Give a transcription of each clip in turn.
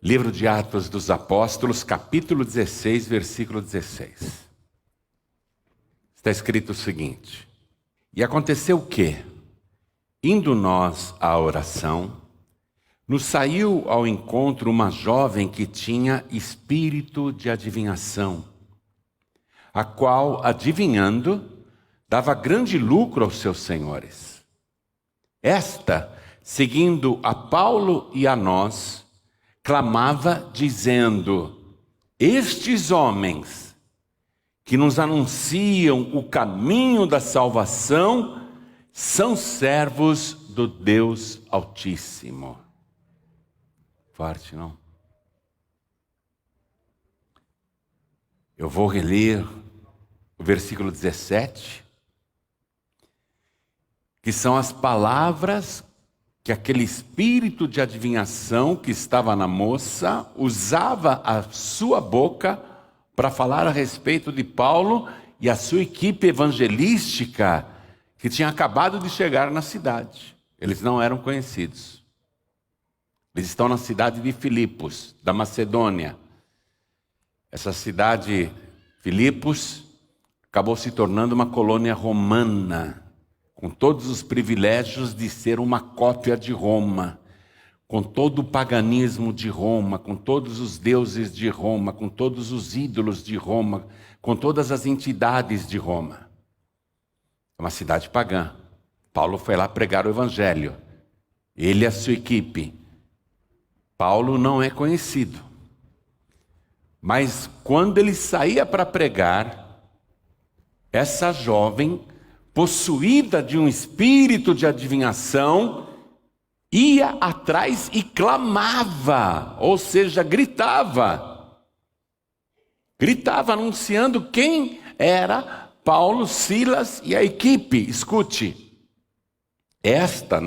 Livro de Atos dos Apóstolos, capítulo 16, versículo 16. Está escrito o seguinte: E aconteceu que, indo nós à oração, nos saiu ao encontro uma jovem que tinha espírito de adivinhação, a qual, adivinhando, dava grande lucro aos seus senhores. Esta, seguindo a Paulo e a nós, clamava dizendo: Estes homens que nos anunciam o caminho da salvação são servos do Deus Altíssimo. Forte, não? Eu vou reler o versículo 17, que são as palavras que aquele espírito de adivinhação que estava na moça usava a sua boca para falar a respeito de Paulo e a sua equipe evangelística que tinha acabado de chegar na cidade. Eles não eram conhecidos. Eles estão na cidade de Filipos, da Macedônia. Essa cidade, Filipos, acabou se tornando uma colônia romana, com todos os privilégios de ser uma cópia de Roma, com todo o paganismo de Roma, com todos os deuses de Roma, com todos os ídolos de Roma, com todas as entidades de Roma. É uma cidade pagã. Paulo foi lá pregar o evangelho. Ele e a sua equipe. Paulo não é conhecido. Mas quando ele saía para pregar, essa jovem, possuída de um espírito de adivinhação, ia atrás e clamava, ou seja, gritava. Gritava anunciando quem era Paulo, Silas e a equipe. Escute, esta,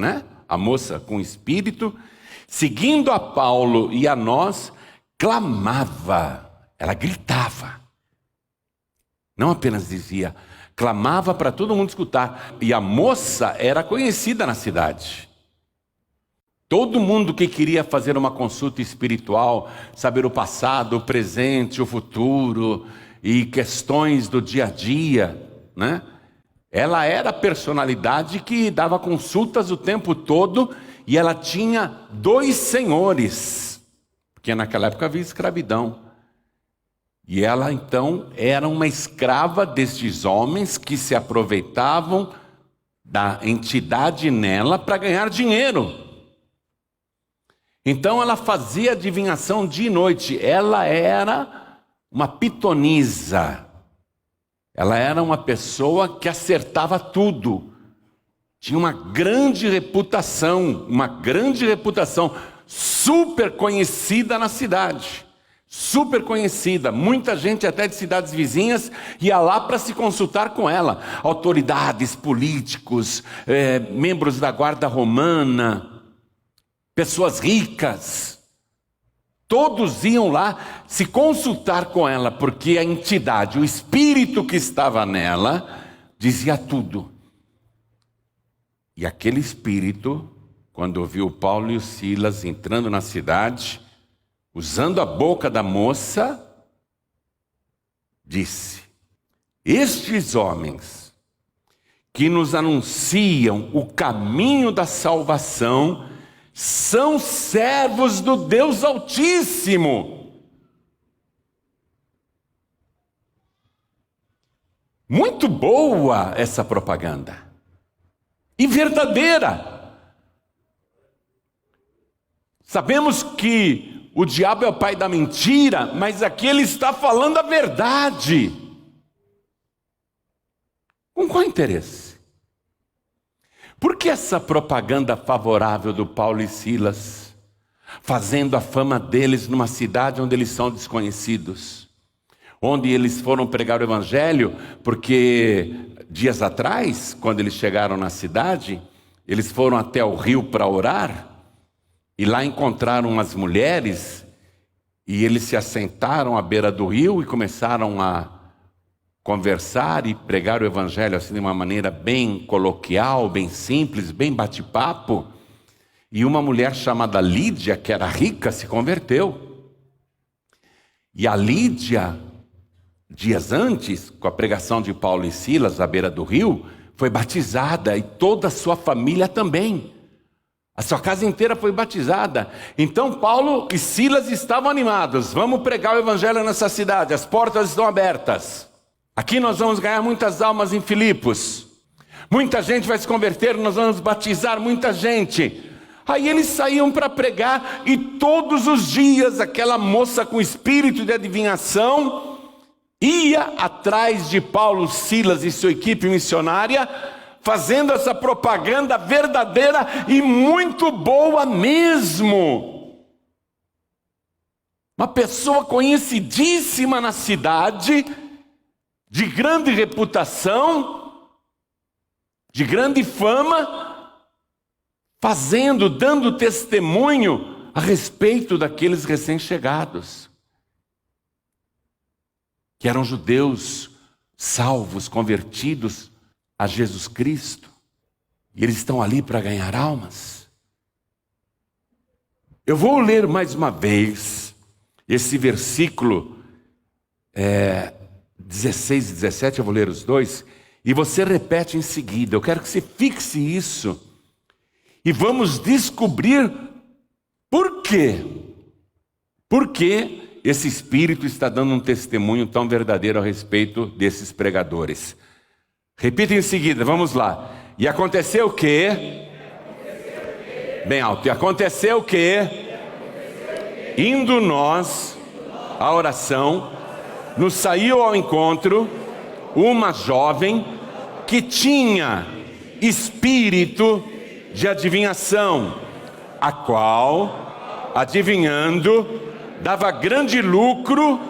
a moça com espírito, seguindo a Paulo e a nós, clamava, ela gritava. Não apenas dizia, clamava para todo mundo escutar. E a moça era conhecida na cidade. Todo mundo que queria fazer uma consulta espiritual, saber o passado, o presente, o futuro e questões do dia a dia, Ela era a personalidade que dava consultas o tempo todo e ela tinha 2 senhores, porque naquela época havia escravidão. E ela, então, era uma escrava destes homens que se aproveitavam da entidade nela para ganhar dinheiro. Então, ela fazia adivinhação dia e noite. Ela era uma pitonisa. Ela era uma pessoa que acertava tudo. Tinha uma grande reputação, super conhecida na cidade. Super conhecida, muita gente até de cidades vizinhas ia lá para se consultar com ela. Autoridades, políticos, membros da guarda romana, pessoas ricas, todos iam lá se consultar com ela, porque a entidade, o espírito que estava nela, dizia tudo. E aquele espírito, quando ouviu Paulo e o Silas entrando na cidade, usando a boca da moça, disse: Estes homens que nos anunciam o caminho da salvação são servos do Deus Altíssimo. Muito boa essa propaganda. E verdadeira. Sabemos que o diabo é o pai da mentira, mas aqui ele está falando a verdade. Com qual interesse? Por que essa propaganda favorável do Paulo e Silas, fazendo a fama deles numa cidade onde eles são desconhecidos? Onde eles foram pregar o evangelho, porque dias atrás, quando eles chegaram na cidade, eles foram até o rio para orar, e lá encontraram umas mulheres, e eles se assentaram à beira do rio e começaram a conversar e pregar o evangelho assim de uma maneira bem coloquial, bem simples, bem bate-papo. E uma mulher chamada Lídia, que era rica, se converteu. E a Lídia, dias antes, com a pregação de Paulo e Silas à beira do rio, foi batizada, e toda a sua família também. A sua casa inteira foi batizada. Então Paulo e Silas estavam animados. Vamos pregar o evangelho nessa cidade, as portas estão abertas. Aqui nós vamos ganhar muitas almas em Filipos. Muita gente vai se converter, nós vamos batizar muita gente. Aí eles saíam para pregar, e todos os dias aquela moça com espírito de adivinhação ia atrás de Paulo, Silas e sua equipe missionária, fazendo essa propaganda verdadeira e muito boa mesmo. Uma pessoa conhecidíssima na cidade, de grande reputação, de grande fama, dando testemunho a respeito daqueles recém-chegados, que eram judeus salvos, convertidos a Jesus Cristo, e eles estão ali para ganhar almas. Eu vou ler mais uma vez esse versículo 16 e 17, eu vou ler os dois, e você repete em seguida. Eu quero que você fixe isso, e vamos descobrir por quê. Por que esse Espírito está dando um testemunho tão verdadeiro a respeito desses pregadores. Repita em seguida, vamos lá. E aconteceu o quê? Bem alto. E aconteceu o quê? Indo nós à oração, nos saiu ao encontro uma jovem que tinha espírito de adivinhação, a qual, adivinhando, dava grande lucro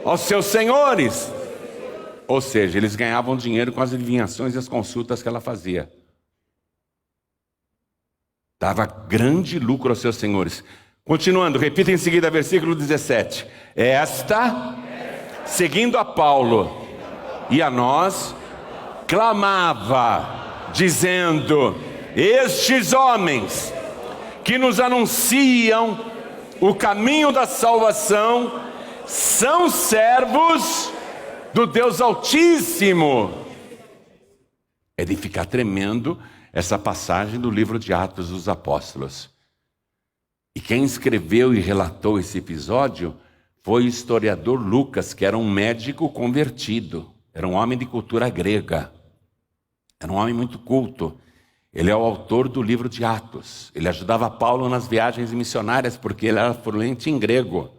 aos seus senhores. Ou seja, eles ganhavam dinheiro com as adivinhações e as consultas que ela fazia. Dava grande lucro aos seus senhores. Continuando, repita em seguida versículo 17. Esta, seguindo a Paulo e a nós, clamava, dizendo: estes homens que nos anunciam o caminho da salvação são servos do Deus Altíssimo. É de ficar tremendo essa passagem do livro de Atos dos Apóstolos. E quem escreveu e relatou esse episódio foi o historiador Lucas, que era um médico convertido, era um homem de cultura grega, era um homem muito culto. Ele é o autor do livro de Atos. Ele ajudava Paulo nas viagens missionárias porque ele era fluente em grego.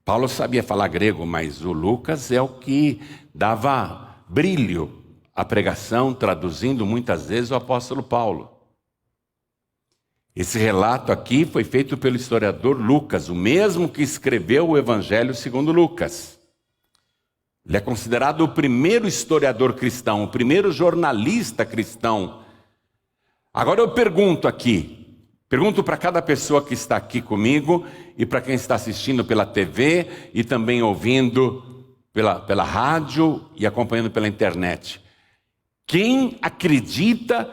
Paulo sabia falar grego, mas o Lucas é o que dava brilho à pregação, traduzindo muitas vezes o apóstolo Paulo. Esse relato aqui foi feito pelo historiador Lucas, o mesmo que escreveu o Evangelho segundo Lucas. Ele é considerado o primeiro historiador cristão, o primeiro jornalista cristão. Agora eu pergunto para cada pessoa que está aqui comigo e para quem está assistindo pela TV e também ouvindo pela rádio e acompanhando pela internet. Quem acredita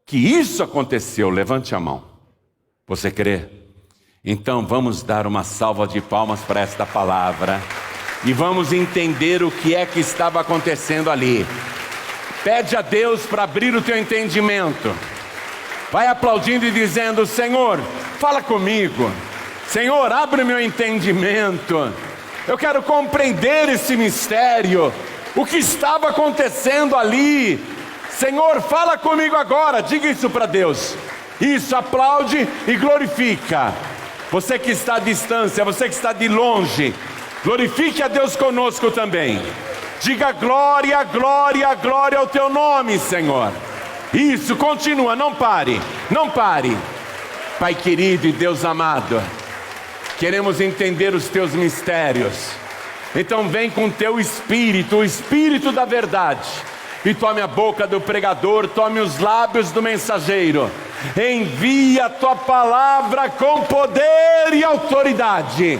que isso aconteceu? Levante a mão. Você crê? Então vamos dar uma salva de palmas para esta palavra e vamos entender o que é que estava acontecendo ali. Pede a Deus para abrir o teu entendimento. Vai aplaudindo e dizendo: Senhor, fala comigo. Senhor, abre meu entendimento. Eu quero compreender esse mistério. O que estava acontecendo ali? Senhor, fala comigo agora. Diga isso para Deus. Isso, aplaude e glorifica. Você que está à distância, você que está de longe, glorifique a Deus conosco também. Diga glória, glória, glória ao teu nome, Senhor. Isso, continua, não pare, não pare. Pai querido e Deus amado, queremos entender os teus mistérios. Então vem com teu Espírito, o Espírito da verdade, e tome a boca do pregador, tome os lábios do mensageiro. Envia a tua palavra com poder e autoridade,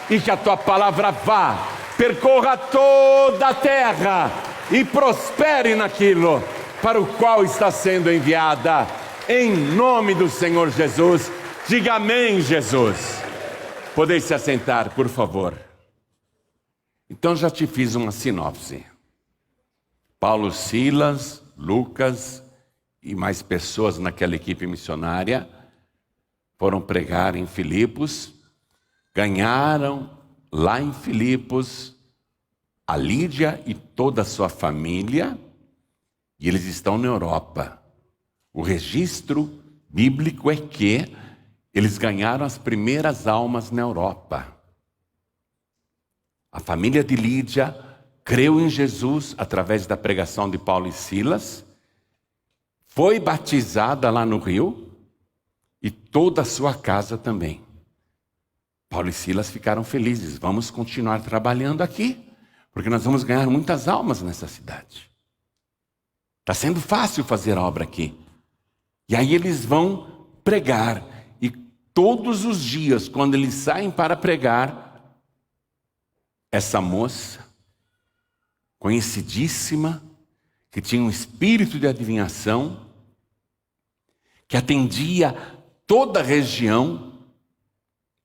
e que a tua palavra vá, percorra toda a terra e prospere naquilo para o qual está sendo enviada. Em nome do Senhor Jesus, Diga amém, Jesus. Podem se assentar, por favor. Então já te fiz uma sinopse. Paulo, Silas, Lucas e mais pessoas naquela equipe missionária foram pregar em Filipos, ganharam lá em Filipos a Lídia e toda a sua família, e eles estão na Europa. O registro bíblico é que eles ganharam as primeiras almas na Europa. A família de Lídia creu em Jesus através da pregação de Paulo e Silas, foi batizada lá no Rio, e toda a sua casa também. Paulo e Silas ficaram felizes. Vamos continuar trabalhando aqui, porque nós vamos ganhar muitas almas nessa cidade. Está sendo fácil fazer a obra aqui. E aí eles vão pregar. E todos os dias, quando eles saem para pregar, essa moça, conhecidíssima, que tinha um espírito de adivinhação, que atendia toda a região,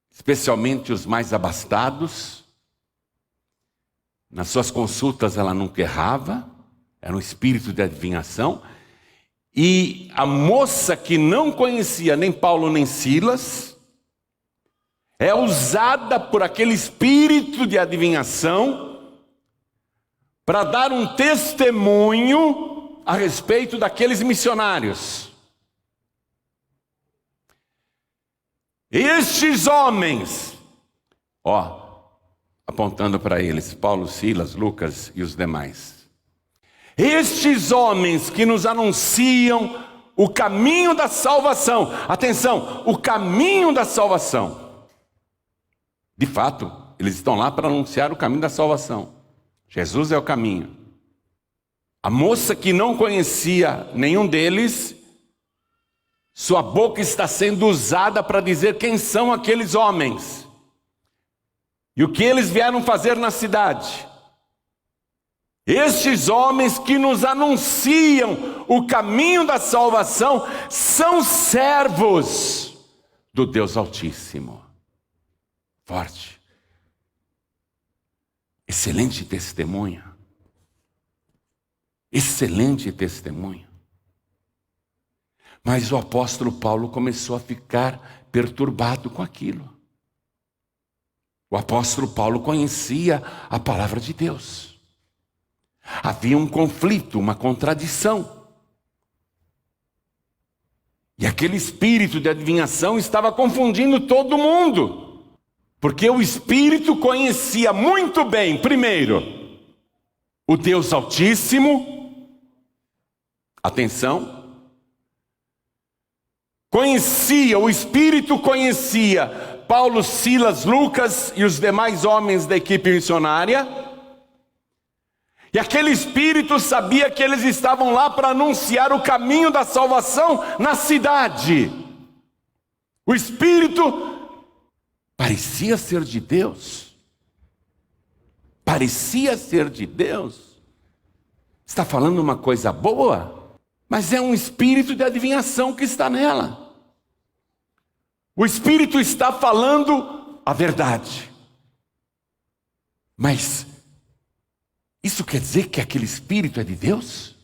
especialmente os mais abastados. Nas suas consultas ela nunca errava, era um espírito de adivinhação. E a moça que não conhecia nem Paulo nem Silas, é usada por aquele espírito de adivinhação para dar um testemunho a respeito daqueles missionários. Estes homens, apontando para eles, Paulo, Silas, Lucas e os demais. Estes homens que nos anunciam o caminho da salvação. Atenção, o caminho da salvação. De fato, eles estão lá para anunciar o caminho da salvação. Jesus é o caminho. A moça que não conhecia nenhum deles, sua boca está sendo usada para dizer quem são aqueles homens e o que eles vieram fazer na cidade. Estes homens que nos anunciam o caminho da salvação são servos do Deus Altíssimo. Forte. Excelente testemunha. Excelente testemunha. Mas o apóstolo Paulo começou a ficar perturbado com aquilo. O apóstolo Paulo conhecia a palavra de Deus. Havia um conflito, uma contradição. E aquele espírito de adivinhação estava confundindo todo mundo. Porque o espírito conhecia muito bem, primeiro, o Deus Altíssimo. Atenção. O espírito conhecia Paulo, Silas, Lucas e os demais homens da equipe missionária. E aquele espírito sabia que eles estavam lá para anunciar o caminho da salvação na cidade. O espírito parecia ser de Deus. Parecia ser de Deus. Está falando uma coisa boa, mas é um espírito de adivinhação que está nela. O espírito está falando a verdade. Mas isso quer dizer que aquele espírito é de Deus?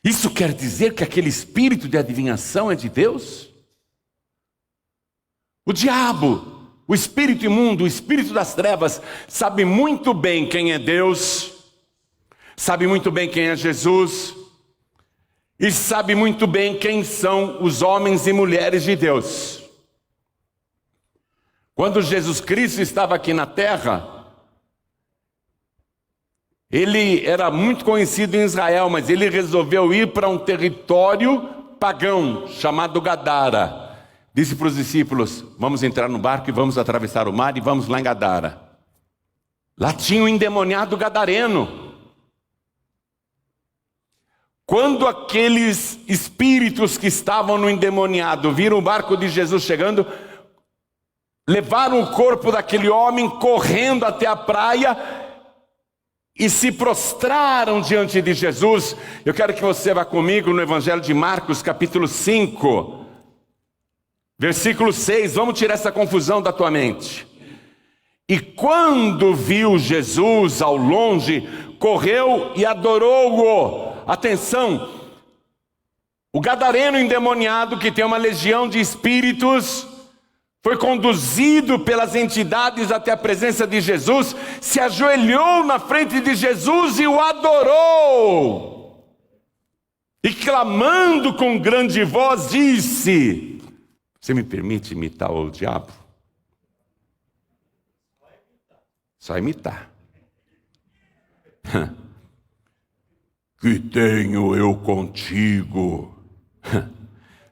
Isso quer dizer que aquele espírito de adivinhação é de Deus? O diabo, o espírito imundo, o espírito das trevas, sabe muito bem quem é Deus, sabe muito bem quem é Jesus, e sabe muito bem quem são os homens e mulheres de Deus. Quando Jesus Cristo estava aqui na terra, ele era muito conhecido em Israel, mas ele resolveu ir para um território pagão chamado Gadara. Disse para os discípulos: vamos entrar no barco e vamos atravessar o mar e vamos lá em Gadara. Lá tinha um endemoniado gadareno. Quando aqueles espíritos que estavam no endemoniado viram o barco de Jesus chegando, levaram o corpo daquele homem correndo até a praia e se prostraram diante de Jesus. Eu quero que você vá comigo no Evangelho de Marcos, capítulo 5. Versículo 6, vamos tirar essa confusão da tua mente. E quando viu Jesus ao longe, correu e adorou-o. Atenção, o gadareno endemoniado, que tem uma legião de espíritos, foi conduzido pelas entidades até a presença de Jesus, se ajoelhou na frente de Jesus e o adorou. E clamando com grande voz, disse: você me permite imitar o diabo? Só imitar. Que tenho eu contigo,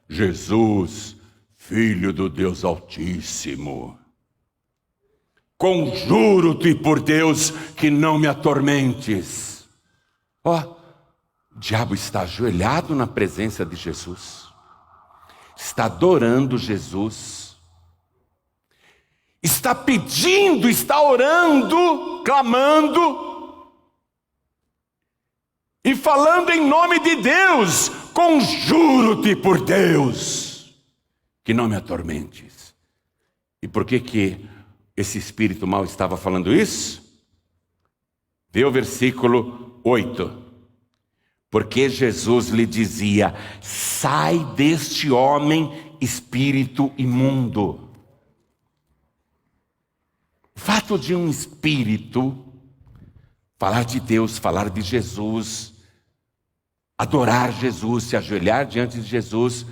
Jesus, Filho do Deus Altíssimo. Conjuro-te por Deus que não me atormentes. Ó, o diabo está ajoelhado na presença de Jesus, está adorando Jesus, está pedindo, está orando, clamando e falando em nome de Deus. Conjuro-te por Deus que não me atormentes. E por que esse espírito mau estava falando isso? Vê o versículo 8. Porque Jesus lhe dizia: sai deste homem, espírito imundo. O fato de um espírito falar de Deus, falar de Jesus, adorar Jesus, se ajoelhar diante de Jesus,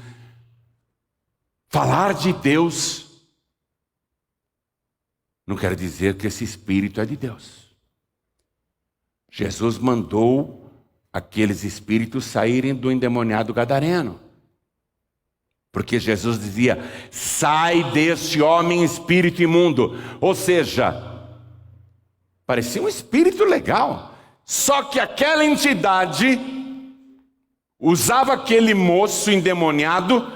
falar de Deus, não quer dizer que esse espírito é de Deus. Jesus mandou aqueles espíritos saírem do endemoniado gadareno, porque Jesus dizia: sai deste homem, espírito imundo. Ou seja, parecia um espírito legal, só que aquela entidade usava aquele moço endemoniado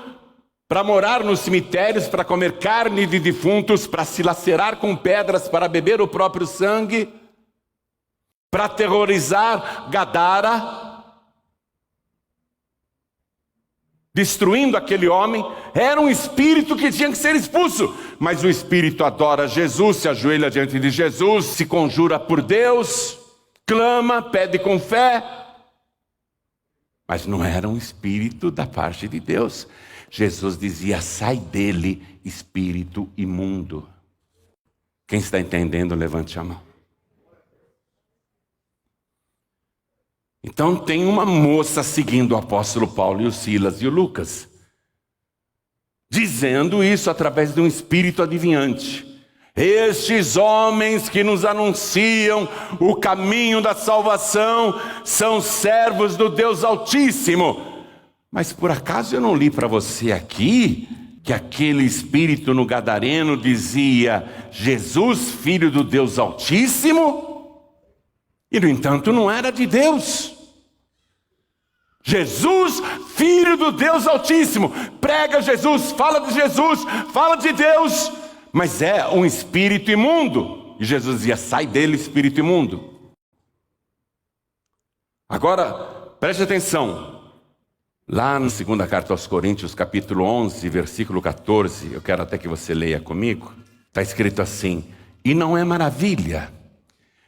para morar nos cemitérios, para comer carne de defuntos, para se lacerar com pedras, para beber o próprio sangue, para aterrorizar Gadara, destruindo aquele homem. Era um espírito que tinha que ser expulso, mas o espírito adora Jesus, se ajoelha diante de Jesus, se conjura por Deus, clama, pede com fé, mas não era um espírito da parte de Deus. Jesus dizia: sai dele, espírito imundo. Quem está entendendo, levante a mão. Então tem uma moça seguindo o apóstolo Paulo e o Silas e o Lucas, dizendo isso através de um espírito adivinhante: estes homens que nos anunciam o caminho da salvação são servos do Deus Altíssimo. Mas por acaso eu não li para você aqui que aquele espírito no gadareno dizia: Jesus, Filho do Deus Altíssimo? E no entanto não era de Deus. Jesus, Filho do Deus Altíssimo, prega Jesus, fala de Jesus, fala de Deus, mas é um espírito imundo. E Jesus dizia: sai dele, espírito imundo. Agora, preste atenção. Lá na segunda carta aos Coríntios, capítulo 11, versículo 14, eu quero até que você leia comigo. Está escrito assim: e não é maravilha,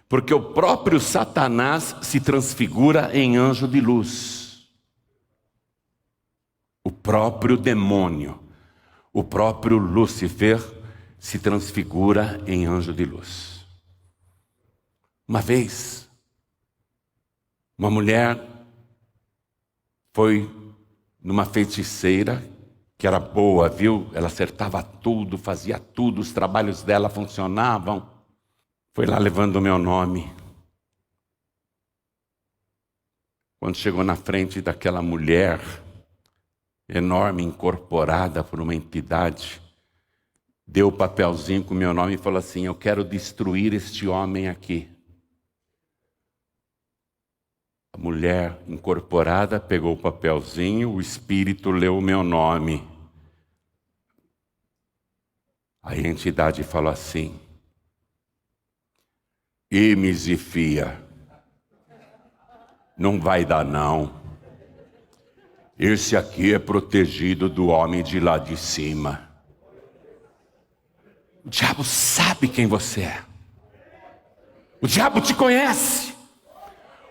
porque o próprio Satanás se transfigura em anjo de luz. O próprio demônio, o próprio Lúcifer se transfigura em anjo de luz. Uma vez, uma mulher foi numa feiticeira que era boa, viu? Ela acertava tudo, fazia tudo, os trabalhos dela funcionavam. Foi lá levando o meu nome. Quando chegou na frente daquela mulher enorme, incorporada por uma entidade, deu o papelzinho com o meu nome e falou assim: eu quero destruir este homem aqui. A mulher incorporada pegou o papelzinho, o espírito leu o meu nome. Aí a entidade falou assim: Imes e fia, não vai dar não. Esse aqui é protegido do homem de lá de cima. O diabo sabe quem você é. O diabo te conhece.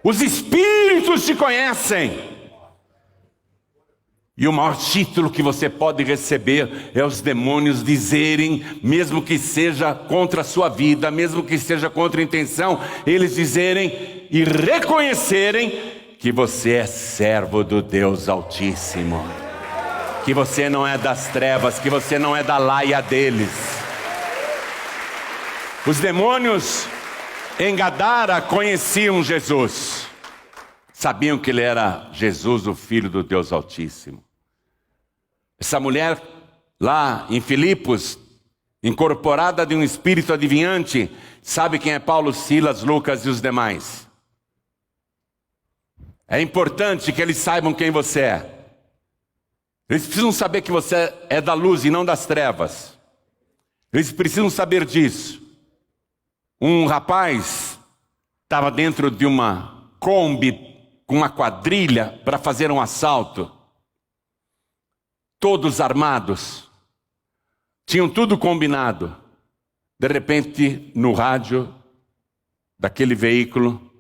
Os espíritos te conhecem. E o maior título que você pode receber é os demônios dizerem, mesmo que seja contra a sua vida, mesmo que seja contra a intenção, eles dizerem e reconhecerem que você é servo do Deus Altíssimo. Que você não é das trevas, que você não é da laia deles. Os demônios em Gadara conheciam Jesus. Sabiam que ele era Jesus, o Filho do Deus Altíssimo. Essa mulher lá em Filipos, incorporada de um espírito adivinhante, sabe quem é Paulo, Silas, Lucas e os demais. É importante que eles saibam quem você é. Eles precisam saber que você é da luz e não das trevas. Eles precisam saber disso. Um rapaz estava dentro de uma Kombi com uma quadrilha para fazer um assalto. Todos armados. Tinham tudo combinado. De repente, no rádio daquele veículo,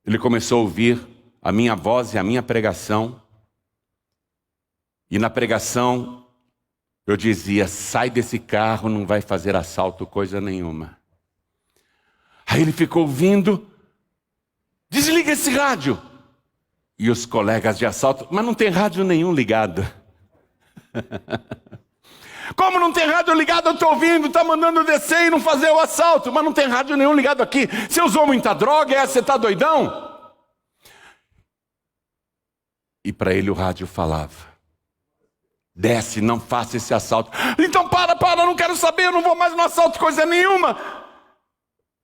ele começou a ouvir a minha voz e a minha pregação. E na pregação, eu dizia, sai desse carro, não vai fazer assalto coisa nenhuma. Aí ele ficou ouvindo, desliga esse rádio. E os colegas de assalto, mas não tem rádio nenhum ligado. Como não tem rádio ligado? Eu estou ouvindo, está mandando descer e não fazer o assalto, mas não tem rádio nenhum ligado aqui. Você usou muita droga, você está doidão? E para ele o rádio falava, desce, não faça esse assalto. Então para, não quero saber, eu não vou mais no assalto, coisa nenhuma.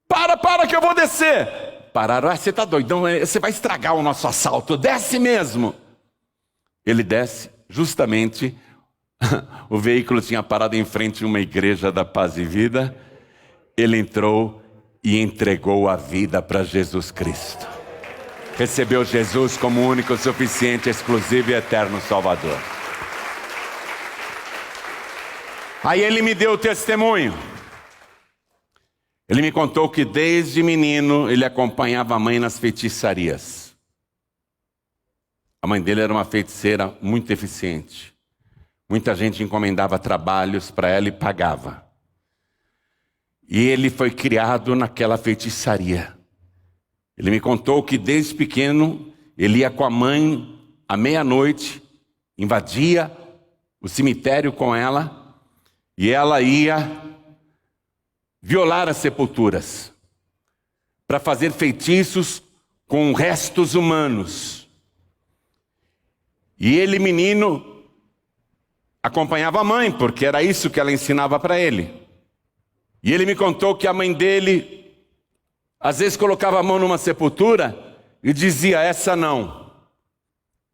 Para que eu vou descer. Pararam, você está doidão, você vai estragar o nosso assalto, desce mesmo. Ele desce, justamente, o veículo tinha parado em frente a uma igreja da Paz e Vida. Ele entrou e entregou a vida para Jesus Cristo. Recebeu Jesus como único, suficiente, exclusivo e eterno Salvador. Aí ele me deu o testemunho. Ele me contou que desde menino ele acompanhava a mãe nas feitiçarias. A mãe dele era uma feiticeira muito eficiente. Muita gente encomendava trabalhos para ela e pagava. E ele foi criado naquela feitiçaria. Ele me contou que desde pequeno ele ia com a mãe à meia-noite, invadia o cemitério com ela e ela ia violar as sepulturas, para fazer feitiços com restos humanos. E ele, menino, acompanhava a mãe, porque era isso que ela ensinava para ele. E ele me contou que a mãe dele, às vezes colocava a mão numa sepultura e dizia, essa não.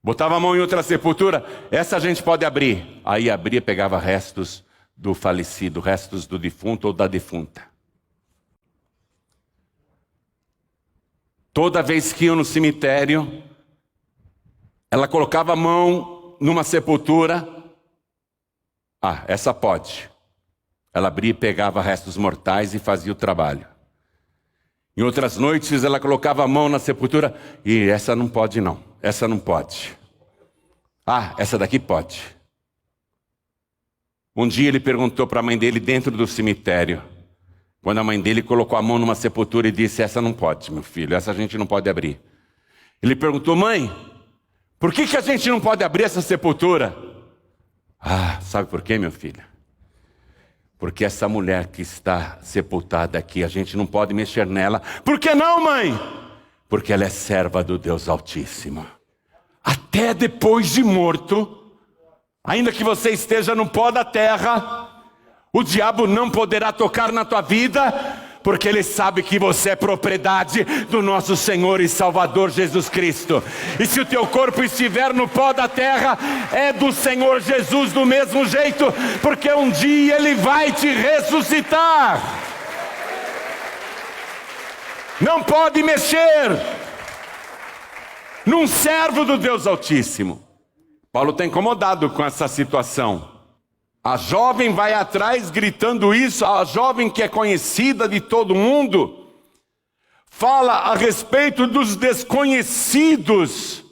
Botava a mão em outra sepultura, essa a gente pode abrir. Aí abria e pegava restos do falecido, restos do defunto ou da defunta. Toda vez que iam no cemitério, ela colocava a mão numa sepultura. Ah, essa pode. Ela abria e pegava restos mortais e fazia o trabalho. Em outras noites ela colocava a mão na sepultura e essa não pode não, essa não pode. Ah, essa daqui pode. Um dia ele perguntou para a mãe dele dentro do cemitério, quando a mãe dele colocou a mão numa sepultura e disse, essa não pode, meu filho, essa a gente não pode abrir. Ele perguntou, mãe, por que a gente não pode abrir essa sepultura? Ah, sabe por quê, meu filho? Porque essa mulher que está sepultada aqui, a gente não pode mexer nela. Por que não, mãe? Porque ela é serva do Deus Altíssimo. Até depois de morto, ainda que você esteja no pó da terra, o diabo não poderá tocar na tua vida, porque ele sabe que você é propriedade do nosso Senhor e Salvador Jesus Cristo. E se o teu corpo estiver no pó da terra, é do Senhor Jesus do mesmo jeito, porque um dia Ele vai te ressuscitar. Não pode mexer num servo do Deus Altíssimo. Paulo está incomodado com essa situação. A jovem vai atrás gritando isso, a jovem que é conhecida de todo mundo, fala a respeito dos desconhecidos,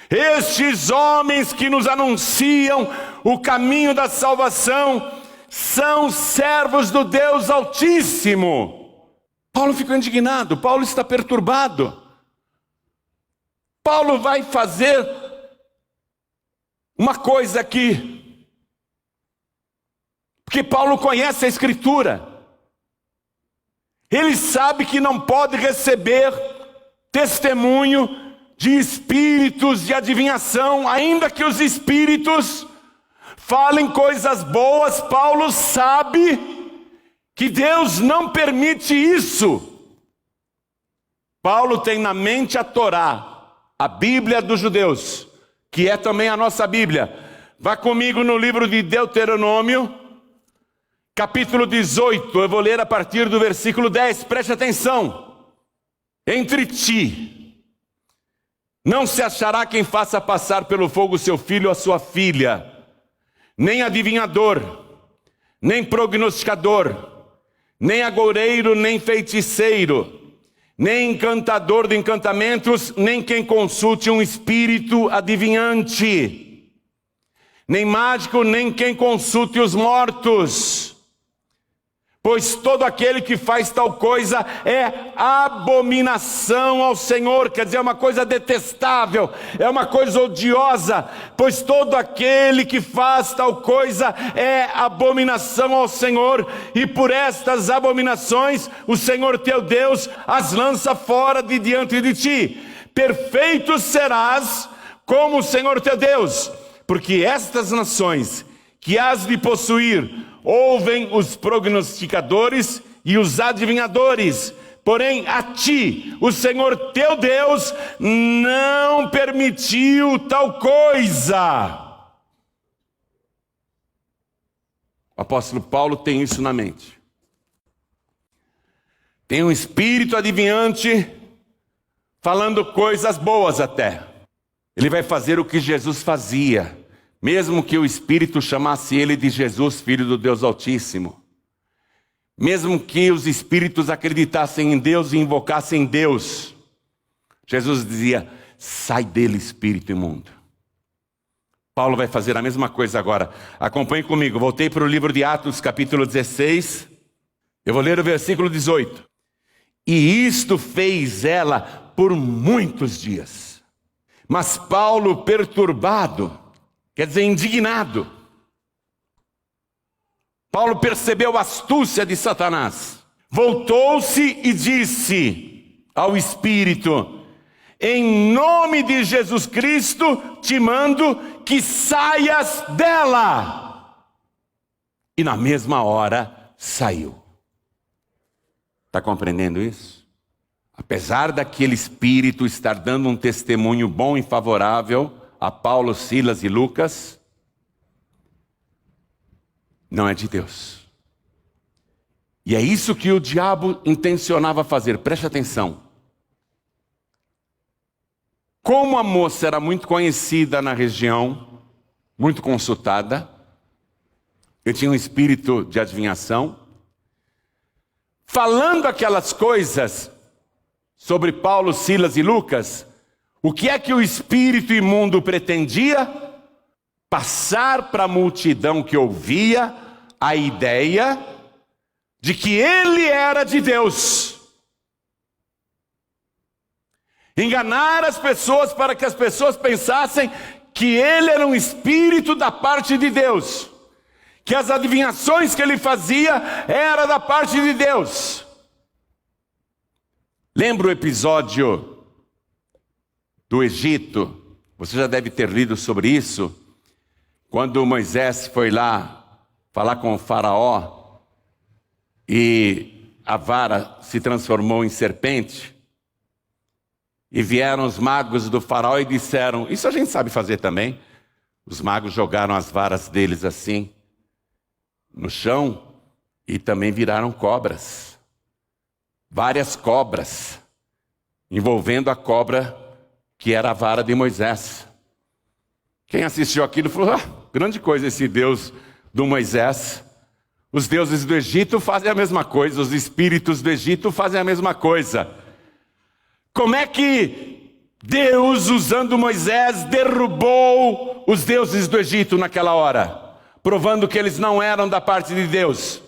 estes homens que nos anunciam o caminho da salvação, são servos do Deus Altíssimo. Paulo ficou indignado, Paulo está perturbado. Paulo vai fazer uma coisa aqui, porque Paulo conhece a Escritura. Ele sabe que não pode receber testemunho de espíritos de adivinhação, ainda que os espíritos falem coisas boas. Paulo sabe que Deus não permite isso. Paulo tem na mente a Torá, a Bíblia dos judeus, que é também a nossa Bíblia. Vá comigo no livro de Deuteronômio, capítulo 18, eu vou ler a partir do versículo 10, preste atenção. Entre ti não se achará quem faça passar pelo fogo seu filho ou a sua filha, nem adivinhador, nem prognosticador, nem agoureiro, nem feiticeiro, nem encantador de encantamentos, nem quem consulte um espírito adivinhante, nem mágico, nem quem consulte os mortos. Pois todo aquele que faz tal coisa é abominação ao Senhor, quer dizer, é uma coisa detestável, é uma coisa odiosa. Pois todo aquele que faz tal coisa é abominação ao Senhor, e por estas abominações o Senhor teu Deus as lança fora de diante de ti. Perfeito serás como o Senhor teu Deus, porque estas nações que has de possuir ouvem os prognosticadores e os adivinhadores, porém a ti, o Senhor teu Deus, não permitiu tal coisa. O apóstolo Paulo tem isso na mente. Tem um espírito adivinhante falando coisas boas até. Ele vai fazer o que Jesus fazia, mesmo que o Espírito chamasse ele de Jesus, Filho do Deus Altíssimo. Mesmo que os espíritos acreditassem em Deus e invocassem Deus, Jesus dizia: sai dele, espírito imundo. Paulo vai fazer a mesma coisa agora. Acompanhe comigo, voltei para o livro de Atos, capítulo 16. Eu vou ler o versículo 18. E isto fez ela por muitos dias. Mas Paulo, perturbado, quer dizer, indignado. Paulo percebeu a astúcia de Satanás. Voltou-se e disse ao Espírito: em nome de Jesus Cristo te mando que saias dela. E na mesma hora saiu. Está compreendendo isso? Apesar daquele espírito estar dando um testemunho bom e favorável a Paulo, Silas e Lucas, não é de Deus. E é isso que o diabo intencionava fazer, preste atenção. Como a moça era muito conhecida na região, muito consultada, eu tinha um espírito de adivinhação, falando aquelas coisas sobre Paulo, Silas e Lucas, o que é que o espírito imundo pretendia? Passar para a multidão que ouvia a ideia de que ele era de Deus. Enganar as pessoas para que as pessoas pensassem que ele era um espírito da parte de Deus, que as adivinhações que ele fazia era da parte de Deus. Lembra o episódio do Egito? Você já deve ter lido sobre isso, quando Moisés foi lá falar com o faraó e a vara se transformou em serpente, e vieram os magos do faraó e disseram, isso a gente sabe fazer também. Os magos jogaram as varas deles assim no chão e também viraram cobras, várias cobras, envolvendo a cobra que era a vara de Moisés. Quem assistiu aquilo falou, grande coisa esse Deus do Moisés. Os deuses do Egito fazem a mesma coisa, os espíritos do Egito fazem a mesma coisa. Como é que Deus, usando Moisés, derrubou os deuses do Egito naquela hora, provando que eles não eram da parte de Deus?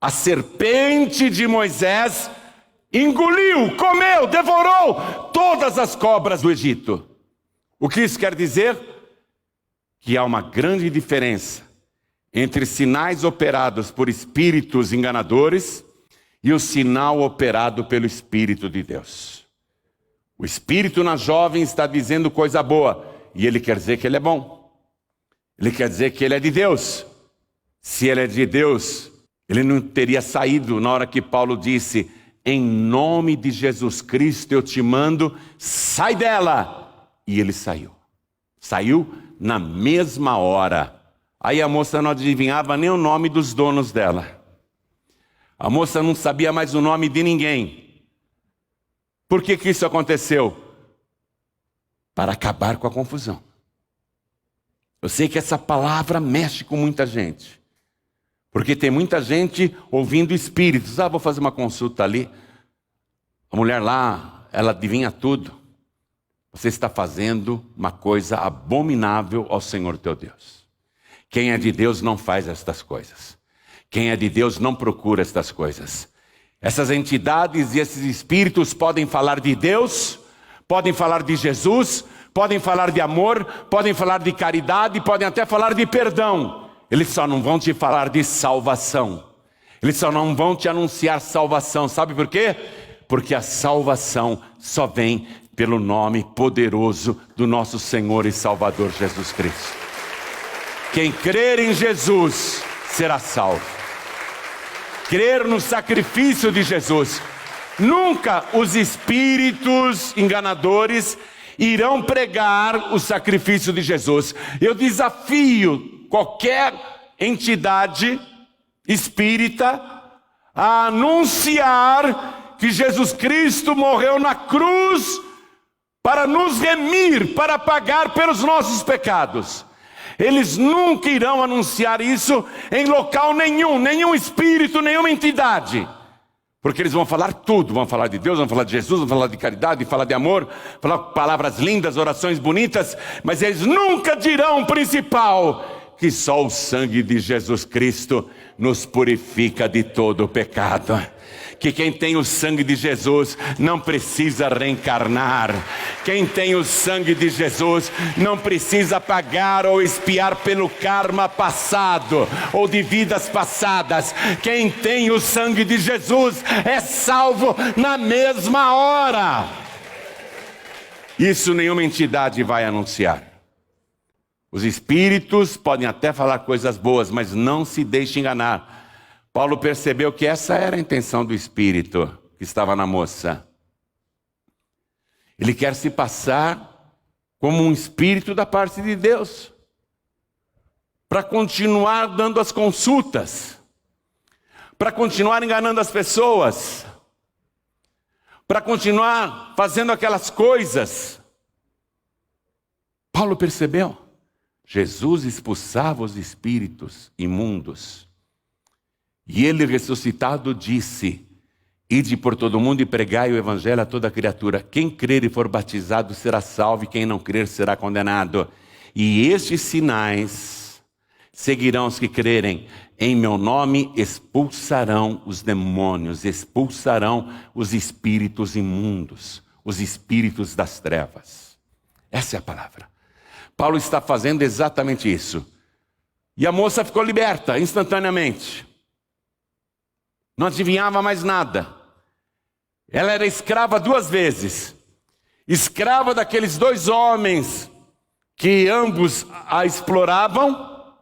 A serpente de Moisés engoliu, comeu, devorou todas as cobras do Egito. O que isso quer dizer? Que há uma grande diferença entre sinais operados por espíritos enganadores e o sinal operado pelo Espírito de Deus. O Espírito na jovem está dizendo coisa boa, e ele quer dizer que ele é bom. Ele quer dizer que ele é de Deus. Se ele é de Deus, ele não teria saído na hora que Paulo disse: em nome de Jesus Cristo eu te mando, sai dela. E ele saiu. Saiu na mesma hora. Aí a moça não adivinhava nem o nome dos donos dela. A moça não sabia mais o nome de ninguém. Por que isso aconteceu? Para acabar com a confusão. Eu sei que essa palavra mexe com muita gente. Porque tem muita gente ouvindo espíritos. Vou fazer uma consulta ali. A mulher lá, ela adivinha tudo. Você está fazendo uma coisa abominável ao Senhor teu Deus. Quem é de Deus não faz estas coisas. Quem é de Deus não procura estas coisas. Essas entidades e esses espíritos podem falar de Deus, podem falar de Jesus, podem falar de amor, podem falar de caridade, podem até falar de perdão. Eles só não vão te falar de salvação. Eles só não vão te anunciar salvação. Sabe por quê? Porque a salvação só vem pelo nome poderoso do nosso Senhor e Salvador Jesus Cristo. Quem crer em Jesus será salvo. Crer no sacrifício de Jesus. Nunca os espíritos enganadores irão pregar o sacrifício de Jesus. Eu desafio qualquer entidade espírita a anunciar que Jesus Cristo morreu na cruz para nos remir, para pagar pelos nossos pecados. Eles nunca irão anunciar isso em local nenhum, nenhum espírito, nenhuma entidade. Porque eles vão falar tudo, vão falar de Deus, vão falar de Jesus, vão falar de caridade, vão falar de amor, falar palavras lindas, orações bonitas, mas eles nunca dirão o principal, que só o sangue de Jesus Cristo nos purifica de todo o pecado. Que quem tem o sangue de Jesus não precisa reencarnar. Quem tem o sangue de Jesus não precisa pagar ou expiar pelo karma passado ou de vidas passadas. Quem tem o sangue de Jesus é salvo na mesma hora. Isso nenhuma entidade vai anunciar. Os espíritos podem até falar coisas boas, mas não se deixe enganar. Paulo percebeu que essa era a intenção do espírito que estava na moça. Ele quer se passar como um espírito da parte de Deus, para continuar dando as consultas, para continuar enganando as pessoas, para continuar fazendo aquelas coisas. Paulo percebeu. Jesus expulsava os espíritos imundos. E ele ressuscitado disse: ide por todo mundo e pregai o evangelho a toda criatura. Quem crer e for batizado será salvo, e quem não crer será condenado. E estes sinais seguirão os que crerem. Em meu nome expulsarão os demônios, expulsarão os espíritos imundos, os espíritos das trevas. Essa é a palavra. Paulo está fazendo exatamente isso. E a moça ficou liberta instantaneamente. Não adivinhava mais nada. Ela era escrava 2 vezes. Escrava daqueles 2 homens que ambos a exploravam,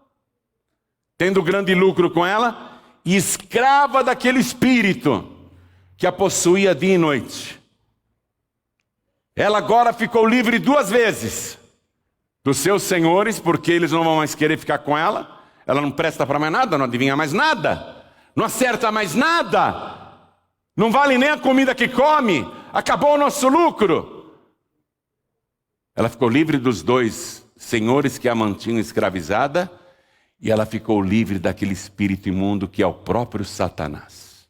tendo grande lucro com ela, e escrava daquele espírito que a possuía dia e noite. Ela agora ficou livre 2 vezes dos seus senhores, porque eles não vão mais querer ficar com ela. Ela não presta para mais nada, não adivinha mais nada. Não acerta mais nada, não vale nem a comida que come, acabou o nosso lucro. Ela ficou livre dos 2 senhores que a mantinham escravizada, e ela ficou livre daquele espírito imundo que é o próprio Satanás.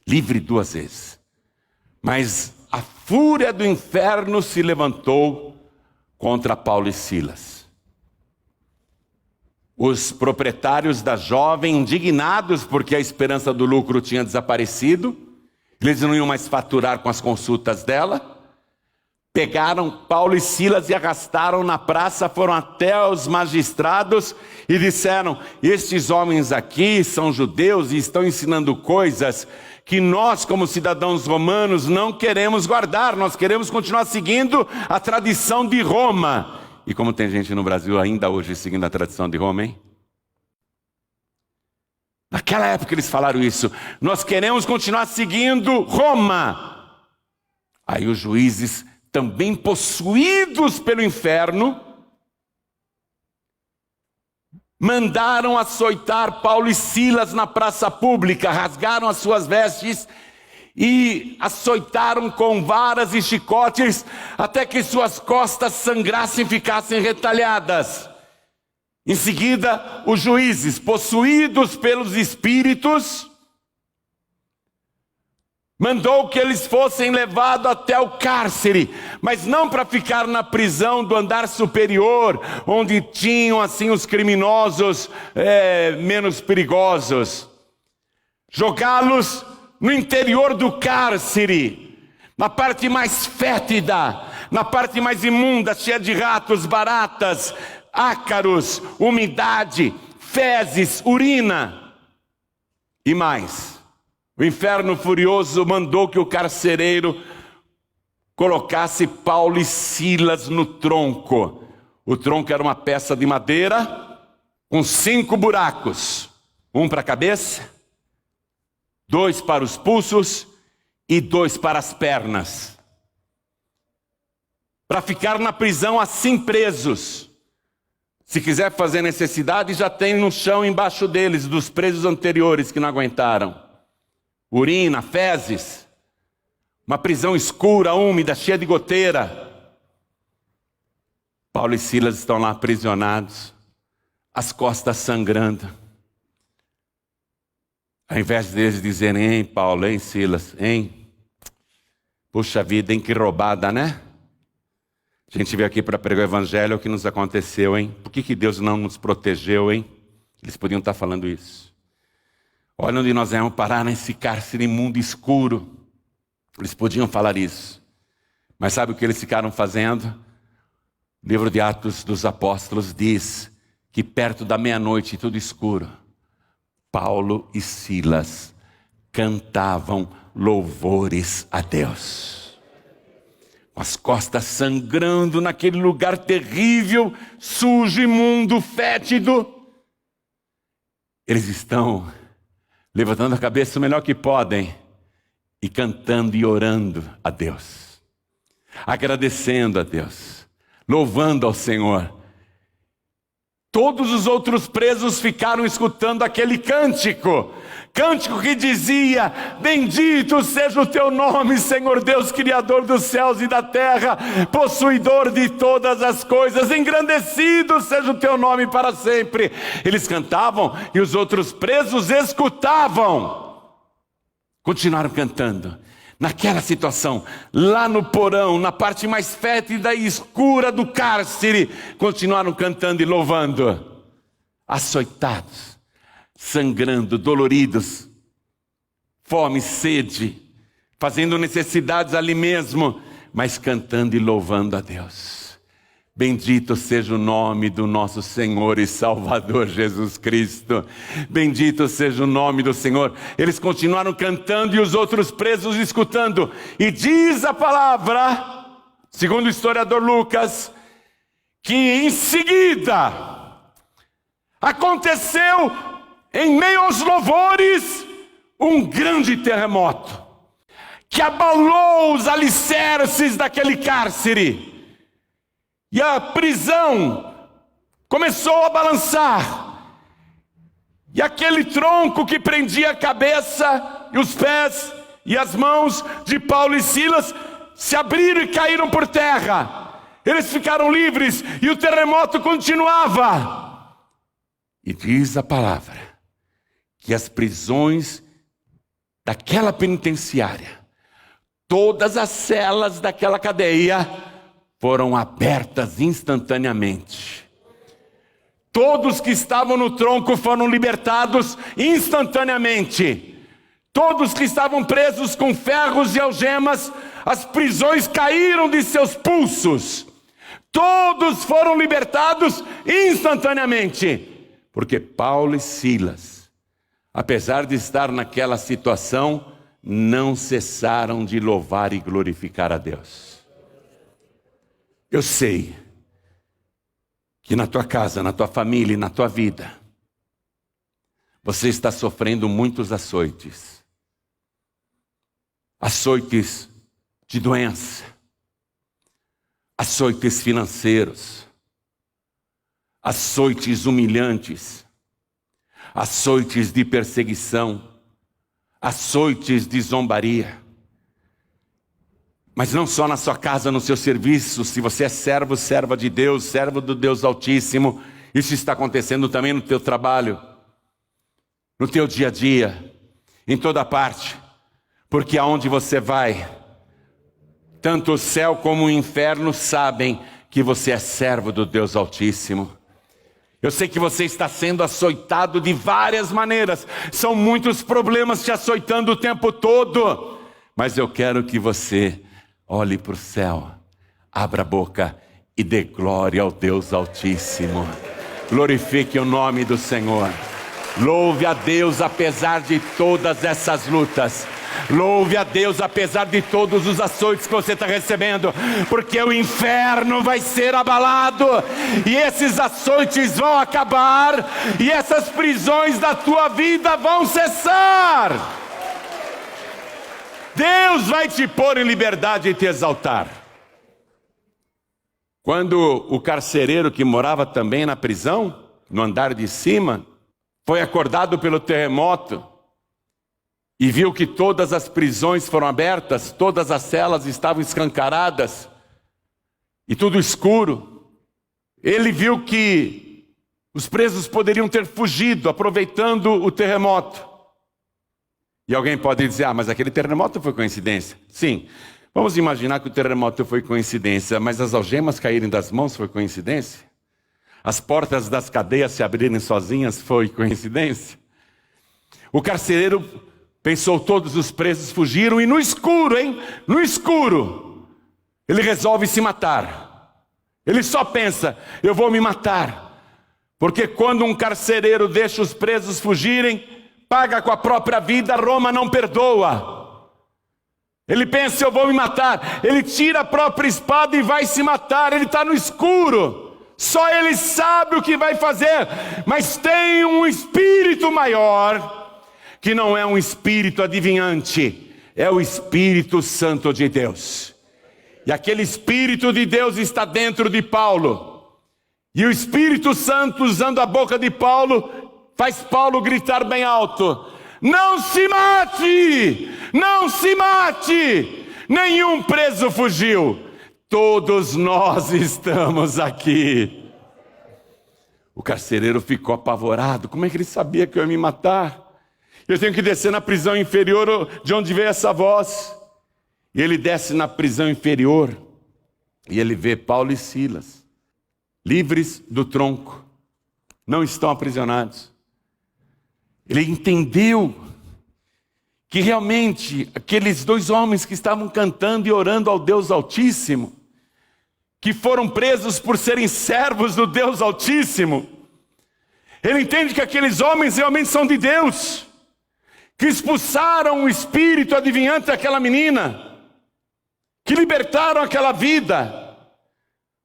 Livre 2 vezes. Mas a fúria do inferno se levantou contra Paulo e Silas. Os proprietários da jovem, indignados porque a esperança do lucro tinha desaparecido, eles não iam mais faturar com as consultas dela, pegaram Paulo e Silas e arrastaram na praça, foram até os magistrados e disseram: estes homens aqui são judeus e estão ensinando coisas que nós, como cidadãos romanos, não queremos guardar, nós queremos continuar seguindo a tradição de Roma. E como tem gente no Brasil ainda hoje seguindo a tradição de Roma, hein? Naquela época eles falaram isso: nós queremos continuar seguindo Roma. Aí os juízes, também possuídos pelo inferno, mandaram açoitar Paulo e Silas na praça pública, rasgaram as suas vestes e açoitaram com varas e chicotes até que suas costas sangrassem e ficassem retalhadas. Em seguida, os juízes, possuídos pelos espíritos, mandou que eles fossem levados até o cárcere, mas não para ficar na prisão do andar superior, onde tinham assim os criminosos menos perigosos. Jogá-los no interior do cárcere, na parte mais fétida, na parte mais imunda, cheia de ratos, baratas, ácaros, umidade, fezes, urina e mais. O inferno furioso mandou que o carcereiro colocasse Paulo e Silas no tronco. O tronco era uma peça de madeira com 5 buracos. Um para a cabeça, 2 para os pulsos e 2 para as pernas. Para ficar na prisão assim presos. Se quiser fazer necessidade, já tem no chão embaixo deles, dos presos anteriores que não aguentaram. Urina, fezes, uma prisão escura, úmida, cheia de goteira. Paulo e Silas estão lá aprisionados, as costas sangrando. Ao invés deles dizerem: hein, Paulo, hein, Silas, hein? Puxa vida, hein, que roubada, né? A gente veio aqui para pregar o evangelho, é o que nos aconteceu, hein? Por que Deus não nos protegeu, hein? Eles podiam estar falando isso. Olha onde nós vamos parar, nesse cárcere imundo escuro. Eles podiam falar isso. Mas sabe o que eles ficaram fazendo? O livro de Atos dos Apóstolos diz que perto da meia-noite, tudo escuro, Paulo e Silas cantavam louvores a Deus. Com as costas sangrando naquele lugar terrível, sujo, imundo, fétido. Eles estão levantando a cabeça o melhor que podem e cantando e orando a Deus, agradecendo a Deus, louvando ao Senhor. Todos os outros presos ficaram escutando aquele cântico que dizia: bendito seja o teu nome, Senhor Deus, Criador dos céus e da terra, possuidor de todas as coisas, engrandecido seja o teu nome para sempre. Eles cantavam e os outros presos escutavam. Continuaram cantando. Naquela situação, lá no porão, na parte mais fétida e escura do cárcere, continuaram cantando e louvando. Açoitados, sangrando, doloridos, fome, sede, fazendo necessidades ali mesmo, mas cantando e louvando a Deus. Bendito seja o nome do nosso Senhor e Salvador Jesus Cristo. Bendito seja o nome do Senhor. Eles continuaram cantando e os outros presos escutando. E diz a palavra, segundo o historiador Lucas, que em seguida aconteceu, em meio aos louvores, um grande terremoto que abalou os alicerces daquele cárcere. E a prisão começou a balançar. E aquele tronco que prendia a cabeça e os pés e as mãos de Paulo e Silas se abriram e caíram por terra. Eles ficaram livres e o terremoto continuava. E diz a palavra que as prisões daquela penitenciária, todas as celas daquela cadeia foram abertas instantaneamente. Todos que estavam no tronco foram libertados instantaneamente. Todos que estavam presos com ferros e algemas, as prisões caíram de seus pulsos. Todos foram libertados instantaneamente. Porque Paulo e Silas, apesar de estar naquela situação, não cessaram de louvar e glorificar a Deus. Eu sei que na tua casa, na tua família e na tua vida, você está sofrendo muitos açoites. Açoites de doença, açoites financeiros, açoites humilhantes, açoites de perseguição, açoites de zombaria. Mas não só na sua casa, no seu serviço, se você é servo, serva de Deus, servo do Deus Altíssimo, isso está acontecendo também no teu trabalho, no teu dia a dia, em toda parte, porque aonde você vai, tanto o céu como o inferno sabem que você é servo do Deus Altíssimo. Eu sei que você está sendo açoitado de várias maneiras, são muitos problemas te açoitando o tempo todo, mas eu quero que você olhe para o céu, abra a boca e dê glória ao Deus Altíssimo. Glorifique o nome do Senhor. Louve a Deus apesar de todas essas lutas. Louve a Deus apesar de todos os açoites que você está recebendo, porque o inferno vai ser abalado, e esses açoites vão acabar, e essas prisões da tua vida vão cessar. Deus vai te pôr em liberdade e te exaltar. Quando o carcereiro que morava também na prisão, no andar de cima, foi acordado pelo terremoto e viu que todas as prisões foram abertas, todas as celas estavam escancaradas e tudo escuro, ele viu que os presos poderiam ter fugido aproveitando o terremoto. E alguém pode dizer, mas aquele terremoto foi coincidência. Sim, vamos imaginar que o terremoto foi coincidência, mas as algemas caírem das mãos foi coincidência? As portas das cadeias se abrirem sozinhas foi coincidência? O carcereiro pensou, todos os presos fugiram, e no escuro, no escuro, ele resolve se matar. Ele só pensa, eu vou me matar. Porque quando um carcereiro deixa os presos fugirem, paga com a própria vida, Roma não perdoa. Ele pensa, eu vou me matar. Ele tira a própria espada e vai se matar. Ele está no escuro. Só ele sabe o que vai fazer. Mas tem um espírito maior, que não é um espírito adivinhante, é o Espírito Santo de Deus. E aquele Espírito de Deus está dentro de Paulo. E o Espírito Santo, usando a boca de Paulo, faz Paulo gritar bem alto: não se mate! Não se mate! Nenhum preso fugiu. Todos nós estamos aqui. O carcereiro ficou apavorado. Como é que ele sabia que eu ia me matar? Eu tenho que descer na prisão inferior de onde veio essa voz. E ele desce na prisão inferior e ele vê Paulo e Silas, livres do tronco, não estão aprisionados. Ele entendeu que realmente aqueles dois homens que estavam cantando e orando ao Deus Altíssimo, que foram presos por serem servos do Deus Altíssimo, ele entende que aqueles homens realmente são de Deus, que expulsaram o espírito adivinhante daquela menina, que libertaram aquela vida.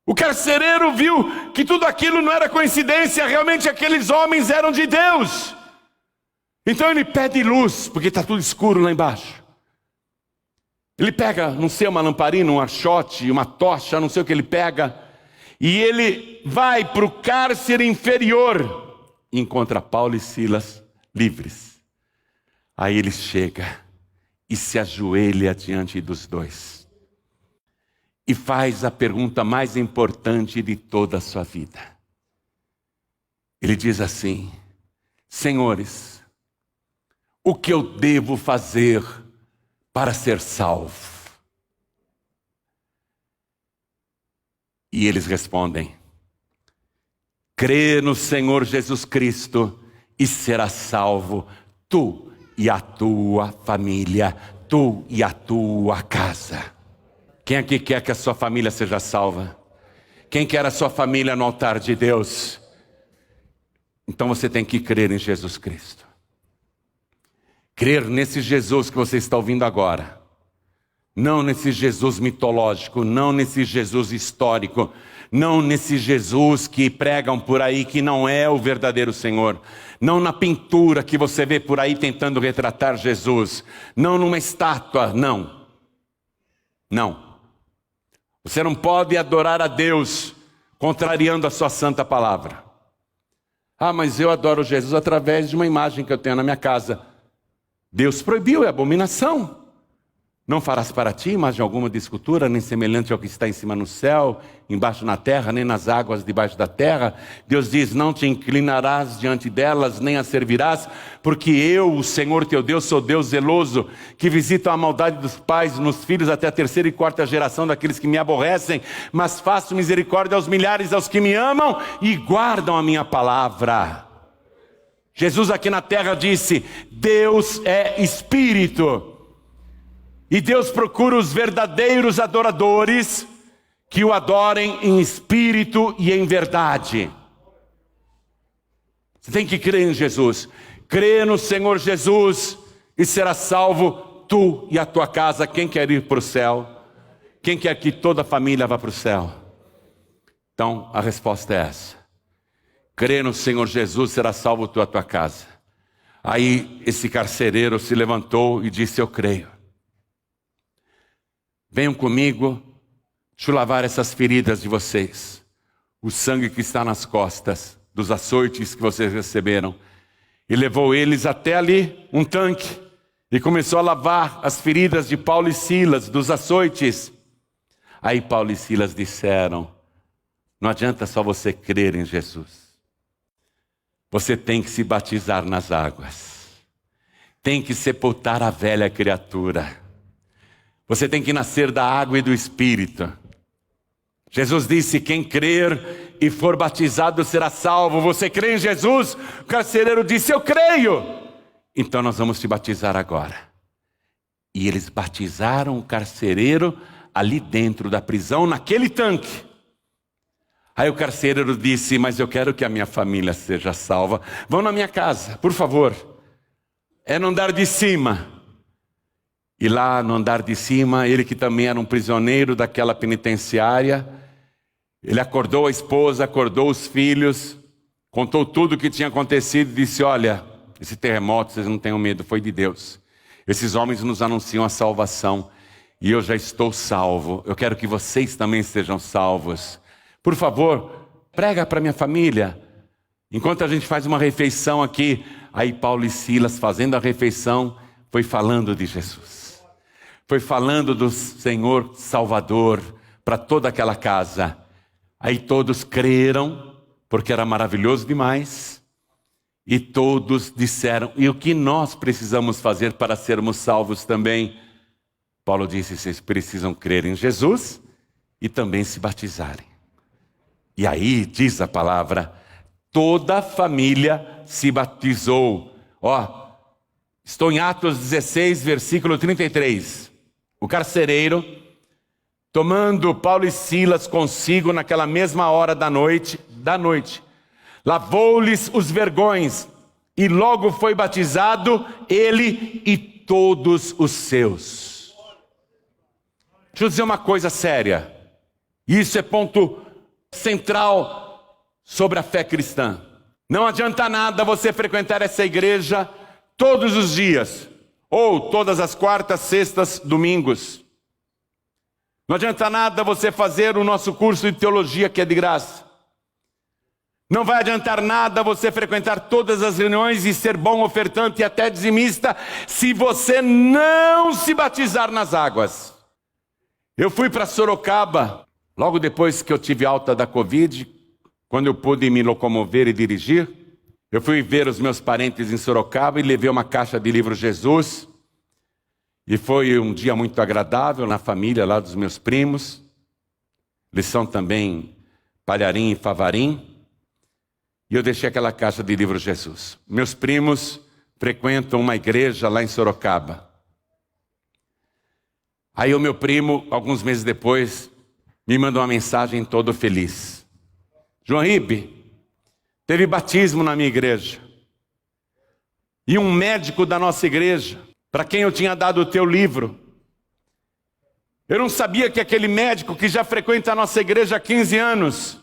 O carcereiro viu que tudo aquilo não era coincidência, realmente aqueles homens eram de Deus. Então ele pede luz, porque está tudo escuro lá embaixo. Ele pega, não sei, uma lamparina, um archote, uma tocha, não sei o que ele pega, e ele vai para o cárcere inferior e encontra Paulo e Silas livres. Aí ele chega e se ajoelha diante dos dois e faz a pergunta mais importante de toda a sua vida. Ele diz assim: senhores, o que eu devo fazer para ser salvo? E eles respondem: crê no Senhor Jesus Cristo e serás salvo, tu e a tua família, tu e a tua casa. Quem aqui quer que a sua família seja salva? Quem quer a sua família no altar de Deus? Então você tem que crer em Jesus Cristo. Crer nesse Jesus que você está ouvindo agora. Não nesse Jesus mitológico, não nesse Jesus histórico, não nesse Jesus que pregam por aí que não é o verdadeiro Senhor, não na pintura que você vê por aí tentando retratar Jesus, não numa estátua, não. Não. Você não pode adorar a Deus contrariando a sua santa palavra. Ah, mas eu adoro Jesus através de uma imagem que eu tenho na minha casa. Deus proibiu, é abominação. Não farás para ti imagem alguma de escultura, nem semelhante ao que está em cima no céu, embaixo na terra, nem nas águas debaixo da terra. Deus diz: não te inclinarás diante delas, nem as servirás, porque eu, o Senhor teu Deus, sou Deus zeloso, que visito a maldade dos pais nos filhos até a terceira e quarta geração daqueles que me aborrecem, mas faço misericórdia aos milhares, aos que me amam e guardam a minha palavra. Jesus aqui na terra disse: Deus é Espírito. E Deus procura os verdadeiros adoradores que o adorem em espírito e em verdade. Você tem que crer em Jesus. Crê no Senhor Jesus e será salvo tu e a tua casa. Quem quer ir para o céu? Quem quer que toda a família vá para o céu? Então a resposta é essa. Crê no Senhor Jesus, será salvo tu e a tua casa. Aí esse carcereiro se levantou e disse: eu creio. Venham comigo, deixa eu lavar essas feridas de vocês. O sangue que está nas costas, dos açoites que vocês receberam. E levou eles até ali, um tanque. E começou a lavar as feridas de Paulo e Silas, dos açoites. Aí Paulo e Silas disseram: não adianta só você crer em Jesus. Você tem que se batizar nas águas. Tem que sepultar a velha criatura. Você tem que nascer da água e do Espírito. Jesus disse: quem crer e for batizado será salvo. Você crê em Jesus? O carcereiro disse: eu creio. Então nós vamos te batizar agora. E eles batizaram o carcereiro ali dentro da prisão, naquele tanque. Aí o carcereiro disse: mas eu quero que a minha família seja salva. Vão na minha casa, por favor. É no andar de cima. E lá no andar de cima, ele que também era um prisioneiro daquela penitenciária, ele acordou a esposa, acordou os filhos, contou tudo o que tinha acontecido e disse: olha, esse terremoto, vocês não tenham medo, foi de Deus. Esses homens nos anunciam a salvação e eu já estou salvo. Eu quero que vocês também sejam salvos. Por favor, prega para minha família. Enquanto a gente faz uma refeição aqui, aí Paulo e Silas, fazendo a refeição, foi falando de Jesus. Foi falando do Senhor Salvador para toda aquela casa. Aí todos creram, porque era maravilhoso demais. E todos disseram: e o que nós precisamos fazer para sermos salvos também? Paulo disse: vocês precisam crer em Jesus e também se batizarem. E aí diz a palavra: toda a família se batizou. Estou em Atos 16, versículo 33. O carcereiro, tomando Paulo e Silas consigo naquela mesma hora da noite, lavou-lhes os vergões e logo foi batizado ele e todos os seus. Deixa eu dizer uma coisa séria. Isso é ponto central sobre a fé cristã. Não adianta nada você frequentar essa igreja todos os dias, ou todas as quartas, sextas, domingos. Não adianta nada você fazer o nosso curso de teologia, que é de graça. Não vai adiantar nada você frequentar todas as reuniões e ser bom ofertante e até dizimista, se você não se batizar nas águas. Eu fui para Sorocaba, logo depois que eu tive alta da Covid, quando eu pude me locomover e dirigir, eu fui ver os meus parentes em Sorocaba e levei uma caixa de livro Jesus. E foi um dia muito agradável na família lá dos meus primos. Eles são também Palharim e Favarim. E eu deixei aquela caixa de livro Jesus. Meus primos frequentam uma igreja lá em Sorocaba. Aí o meu primo, alguns meses depois, me mandou uma mensagem todo feliz. João Ribe, teve batismo na minha igreja. E um médico da nossa igreja, para quem eu tinha dado o teu livro. Eu não sabia que aquele médico que já frequenta a nossa igreja há 15 anos,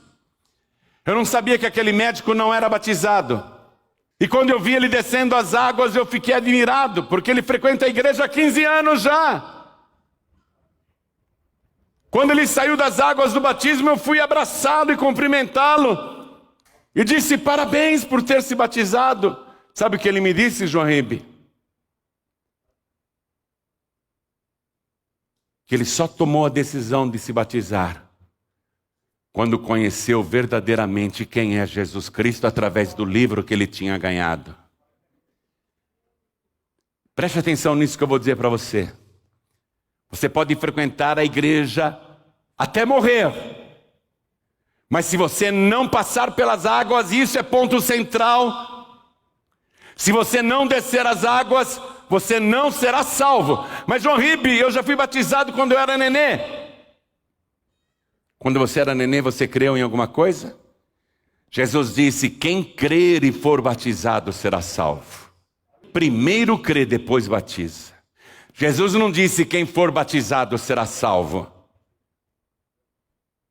eu não sabia que aquele médico não era batizado. E quando eu vi ele descendo as águas, eu fiquei admirado, porque ele frequenta a igreja há 15 anos já. Quando ele saiu das águas do batismo, eu fui abraçá-lo e cumprimentá-lo. E disse, parabéns por ter se batizado. Sabe o que ele me disse, João Ribe? Que ele só tomou a decisão de se batizar quando conheceu verdadeiramente quem é Jesus Cristo através do livro que ele tinha ganhado. Preste atenção nisso que eu vou dizer para você. Você pode frequentar a igreja até morrer, mas se você não passar pelas águas, isso é ponto central. Se você não descer as águas, você não será salvo. Mas João Ribe, eu já fui batizado quando eu era nenê. Quando você era nenê, você creu em alguma coisa? Jesus disse, quem crer e for batizado será salvo. Primeiro crê, depois batiza. Jesus não disse, quem for batizado será salvo.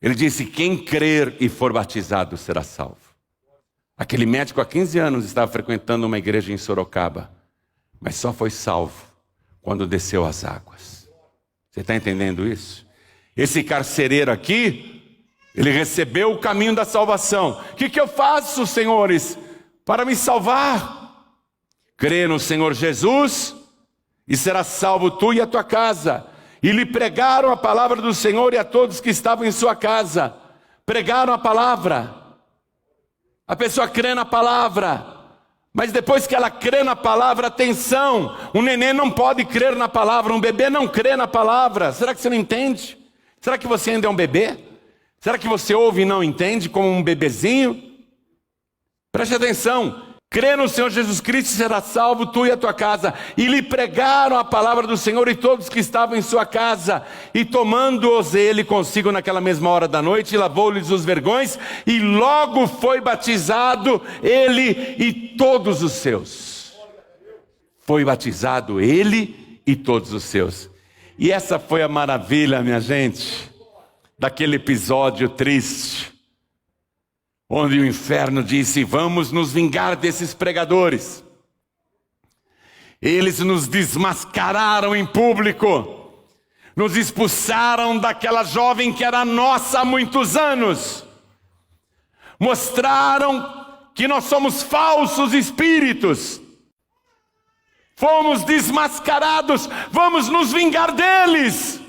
Ele disse, quem crer e for batizado será salvo. Aquele médico há 15 anos estava frequentando uma igreja em Sorocaba, mas só foi salvo quando desceu as águas. Você está entendendo isso? Esse carcereiro aqui, ele recebeu o caminho da salvação. O que eu faço, senhores, para me salvar? Crê no Senhor Jesus e serás salvo tu e a tua casa. E lhe pregaram a palavra do Senhor e a todos que estavam em sua casa. Pregaram a palavra. A pessoa crê na palavra. Mas depois que ela crê na palavra, atenção, um neném não pode crer na palavra, um bebê não crê na palavra. Será que você não entende? Será que você ainda é um bebê? Será que você ouve e não entende como um bebezinho? Preste atenção, crê no Senhor Jesus Cristo e será salvo tu e a tua casa. E lhe pregaram a palavra do Senhor e todos que estavam em sua casa. E tomando-os ele consigo naquela mesma hora da noite, lavou-lhes os vergões, e logo foi batizado ele e todos os seus. Foi batizado ele e todos os seus. E essa foi a maravilha, minha gente, daquele episódio triste, onde o inferno disse, vamos nos vingar desses pregadores. Eles nos desmascararam em público, nos expulsaram daquela jovem que era nossa há muitos anos, mostraram que nós somos falsos espíritos, fomos desmascarados, vamos nos vingar deles.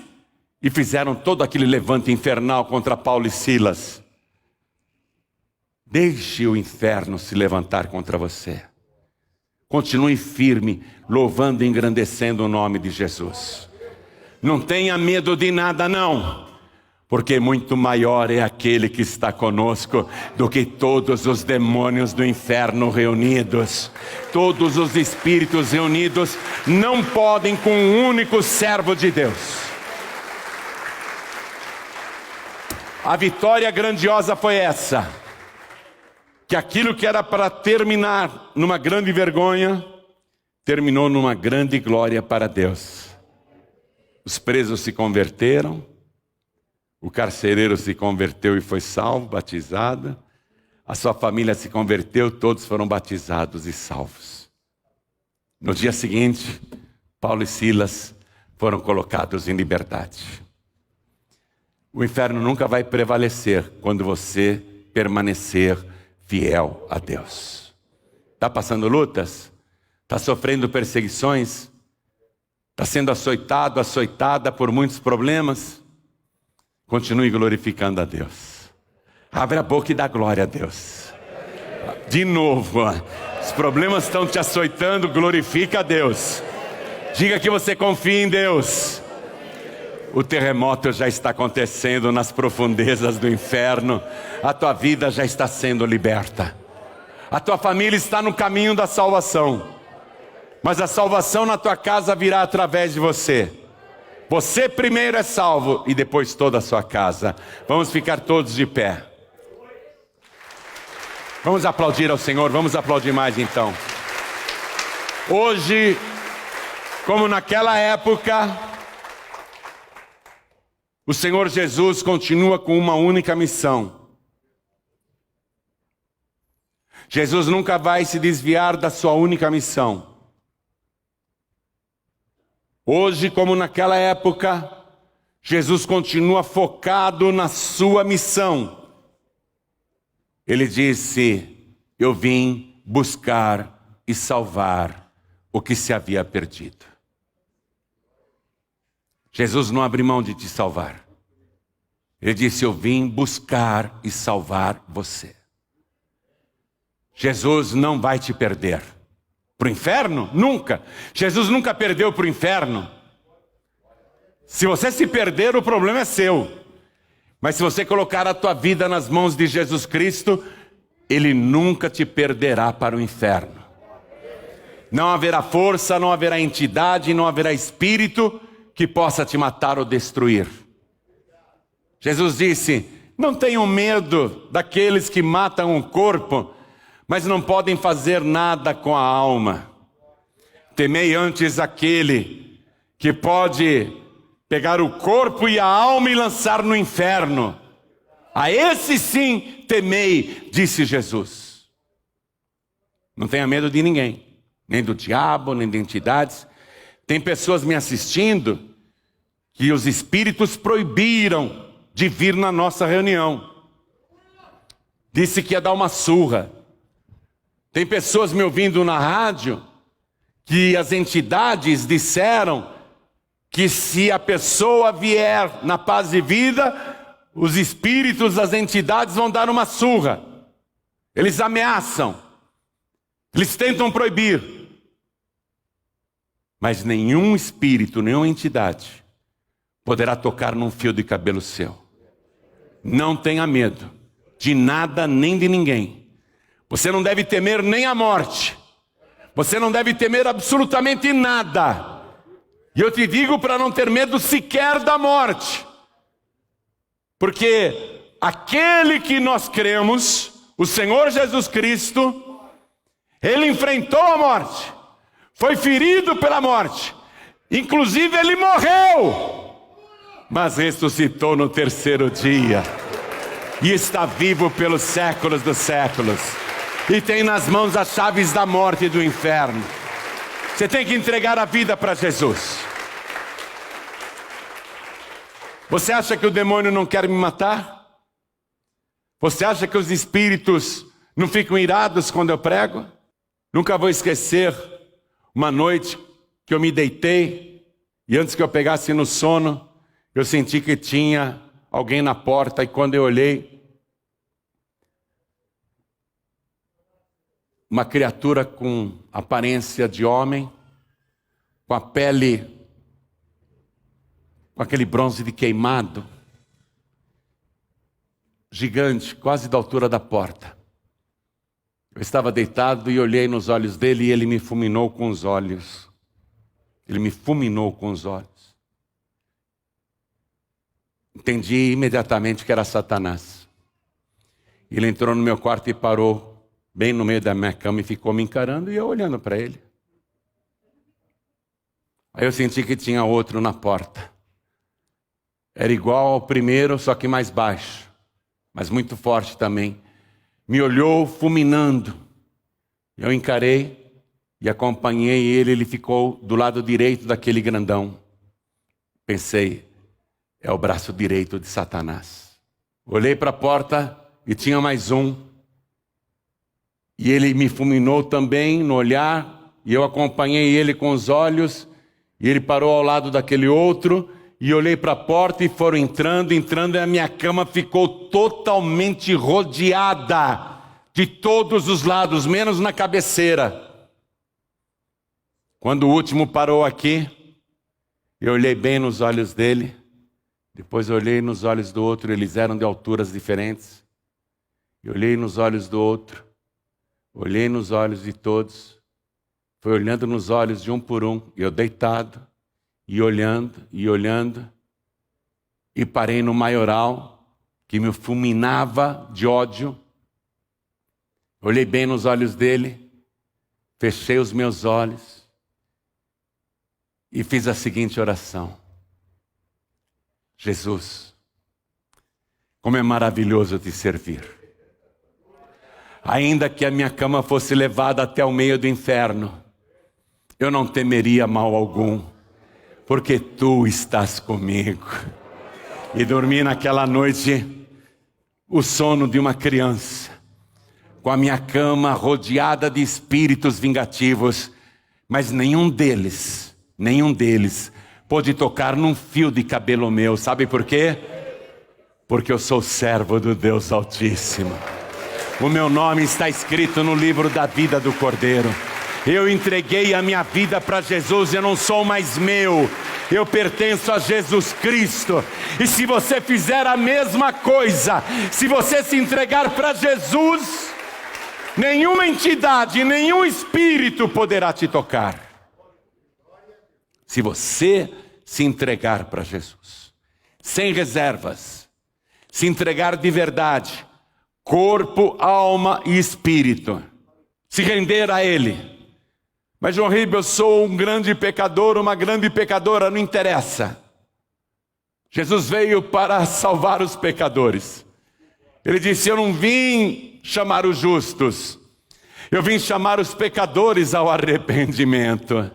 E fizeram todo aquele levante infernal contra Paulo e Silas. Deixe o inferno se levantar contra você. Continue firme, louvando e engrandecendo o nome de Jesus. Não tenha medo de nada não, porque muito maior é aquele que está conosco do que todos os demônios do inferno reunidos. Todos os espíritos reunidos não podem com um único servo de Deus. A vitória grandiosa foi essa, que aquilo que era para terminar numa grande vergonha, terminou numa grande glória para Deus. Os presos se converteram, o carcereiro se converteu e foi salvo, batizado, a sua família se converteu, todos foram batizados e salvos. No dia seguinte, Paulo e Silas foram colocados em liberdade. O inferno nunca vai prevalecer quando você permanecer fiel a Deus. Está passando lutas? Está sofrendo perseguições? Está sendo açoitado, açoitada por muitos problemas? Continue glorificando a Deus. Abre a boca e dá glória a Deus. De novo, ó. Os problemas estão te açoitando, glorifica a Deus. Diga que você confia em Deus. O terremoto já está acontecendo nas profundezas do inferno. A tua vida já está sendo liberta. A tua família está no caminho da salvação. Mas a salvação na tua casa virá através de você. Você primeiro é salvo e depois toda a sua casa. Vamos ficar todos de pé. Vamos aplaudir ao Senhor, vamos aplaudir mais então. Hoje, como naquela época, o Senhor Jesus continua com uma única missão. Jesus nunca vai se desviar da sua única missão. Hoje, como naquela época, Jesus continua focado na sua missão. Ele disse: eu vim buscar e salvar o que se havia perdido. Jesus não abre mão de te salvar. Ele disse: eu vim buscar e salvar você. Jesus não vai te perder. Para o inferno? Nunca. Jesus nunca perdeu para o inferno. Se você se perder, o problema é seu. Mas se você colocar a tua vida nas mãos de Jesus Cristo, Ele nunca te perderá para o inferno. Não haverá força, não haverá entidade, não haverá espírito que possa te matar ou destruir. Jesus disse: não tenham medo daqueles que matam o corpo, mas não podem fazer nada com a alma. Temei antes aquele que pode pegar o corpo e a alma e lançar no inferno. A esse sim temei, disse Jesus. Não tenha medo de ninguém, nem do diabo, nem de entidades. Tem pessoas me assistindo que os espíritos proibiram de vir na nossa reunião. Disse que ia dar uma surra. Tem pessoas me ouvindo na rádio que as entidades disseram que se a pessoa vier na paz de vida, os espíritos, as entidades vão dar uma surra. Eles ameaçam. Eles tentam proibir. Mas nenhum espírito, nenhuma entidade poderá tocar num fio de cabelo seu. Não tenha medo de nada nem de ninguém. Você não deve temer nem a morte. Você não deve temer absolutamente nada. E eu te digo para não ter medo sequer da morte. Porque aquele que nós cremos, o Senhor Jesus Cristo, Ele enfrentou a morte. Foi ferido pela morte. Inclusive Ele morreu. Mas ressuscitou no terceiro dia. E está vivo pelos séculos dos séculos. E tem nas mãos as chaves da morte e do inferno. Você tem que entregar a vida para Jesus. Você acha que o demônio não quer me matar? Você acha que os espíritos não ficam irados quando eu prego? Nunca vou esquecer uma noite que eu me deitei e antes que eu pegasse no sono, eu senti que tinha alguém na porta e quando eu olhei, uma criatura com aparência de homem, com a pele, com aquele bronze de queimado, gigante, quase da altura da porta. Eu estava deitado e olhei nos olhos dele e ele me fulminou com os olhos. Ele me fulminou com os olhos. Entendi imediatamente que era Satanás. Ele entrou no meu quarto e parou bem no meio da minha cama e ficou me encarando e eu olhando para ele. Aí eu senti que tinha outro na porta. Era igual ao primeiro, só que mais baixo, mas muito forte também. Me olhou fulminando. Eu encarei e acompanhei ele. Ele ficou do lado direito daquele grandão. Pensei, é o braço direito de Satanás. Olhei para a porta e tinha mais um. E ele me fulminou também no olhar, e eu acompanhei ele com os olhos, e ele parou ao lado daquele outro, e olhei para a porta e foram entrando, e a minha cama ficou totalmente rodeada de todos os lados, menos na cabeceira. Quando o último parou aqui, eu olhei bem nos olhos dele, depois eu olhei nos olhos do outro, eles eram de alturas diferentes. Eu olhei nos olhos do outro, olhei nos olhos de todos, fui olhando nos olhos de um por um, eu deitado, e olhando, e parei no maioral, que me fulminava de ódio. Olhei bem nos olhos dele, fechei os meus olhos, e fiz a seguinte oração: Jesus, como é maravilhoso te servir. Ainda que a minha cama fosse levada até o meio do inferno, eu não temeria mal algum, porque tu estás comigo. E dormi naquela noite o sono de uma criança, com a minha cama rodeada de espíritos vingativos, mas nenhum deles pôde tocar num fio de cabelo meu. Sabe por quê? Porque eu sou servo do Deus Altíssimo. O meu nome está escrito no livro da vida do Cordeiro. Eu entreguei a minha vida para Jesus, eu não sou mais meu, eu pertenço a Jesus Cristo. E se você fizer a mesma coisa, se você se entregar para Jesus, nenhuma entidade, nenhum espírito poderá te tocar. Se você se entregar para Jesus, sem reservas, se entregar de verdade, corpo, alma e espírito, se render a Ele. Mas João Ribeiro, eu sou um grande pecador, uma grande pecadora, não interessa. Jesus veio para salvar os pecadores. Ele disse: eu não vim chamar os justos, eu vim chamar os pecadores ao arrependimento.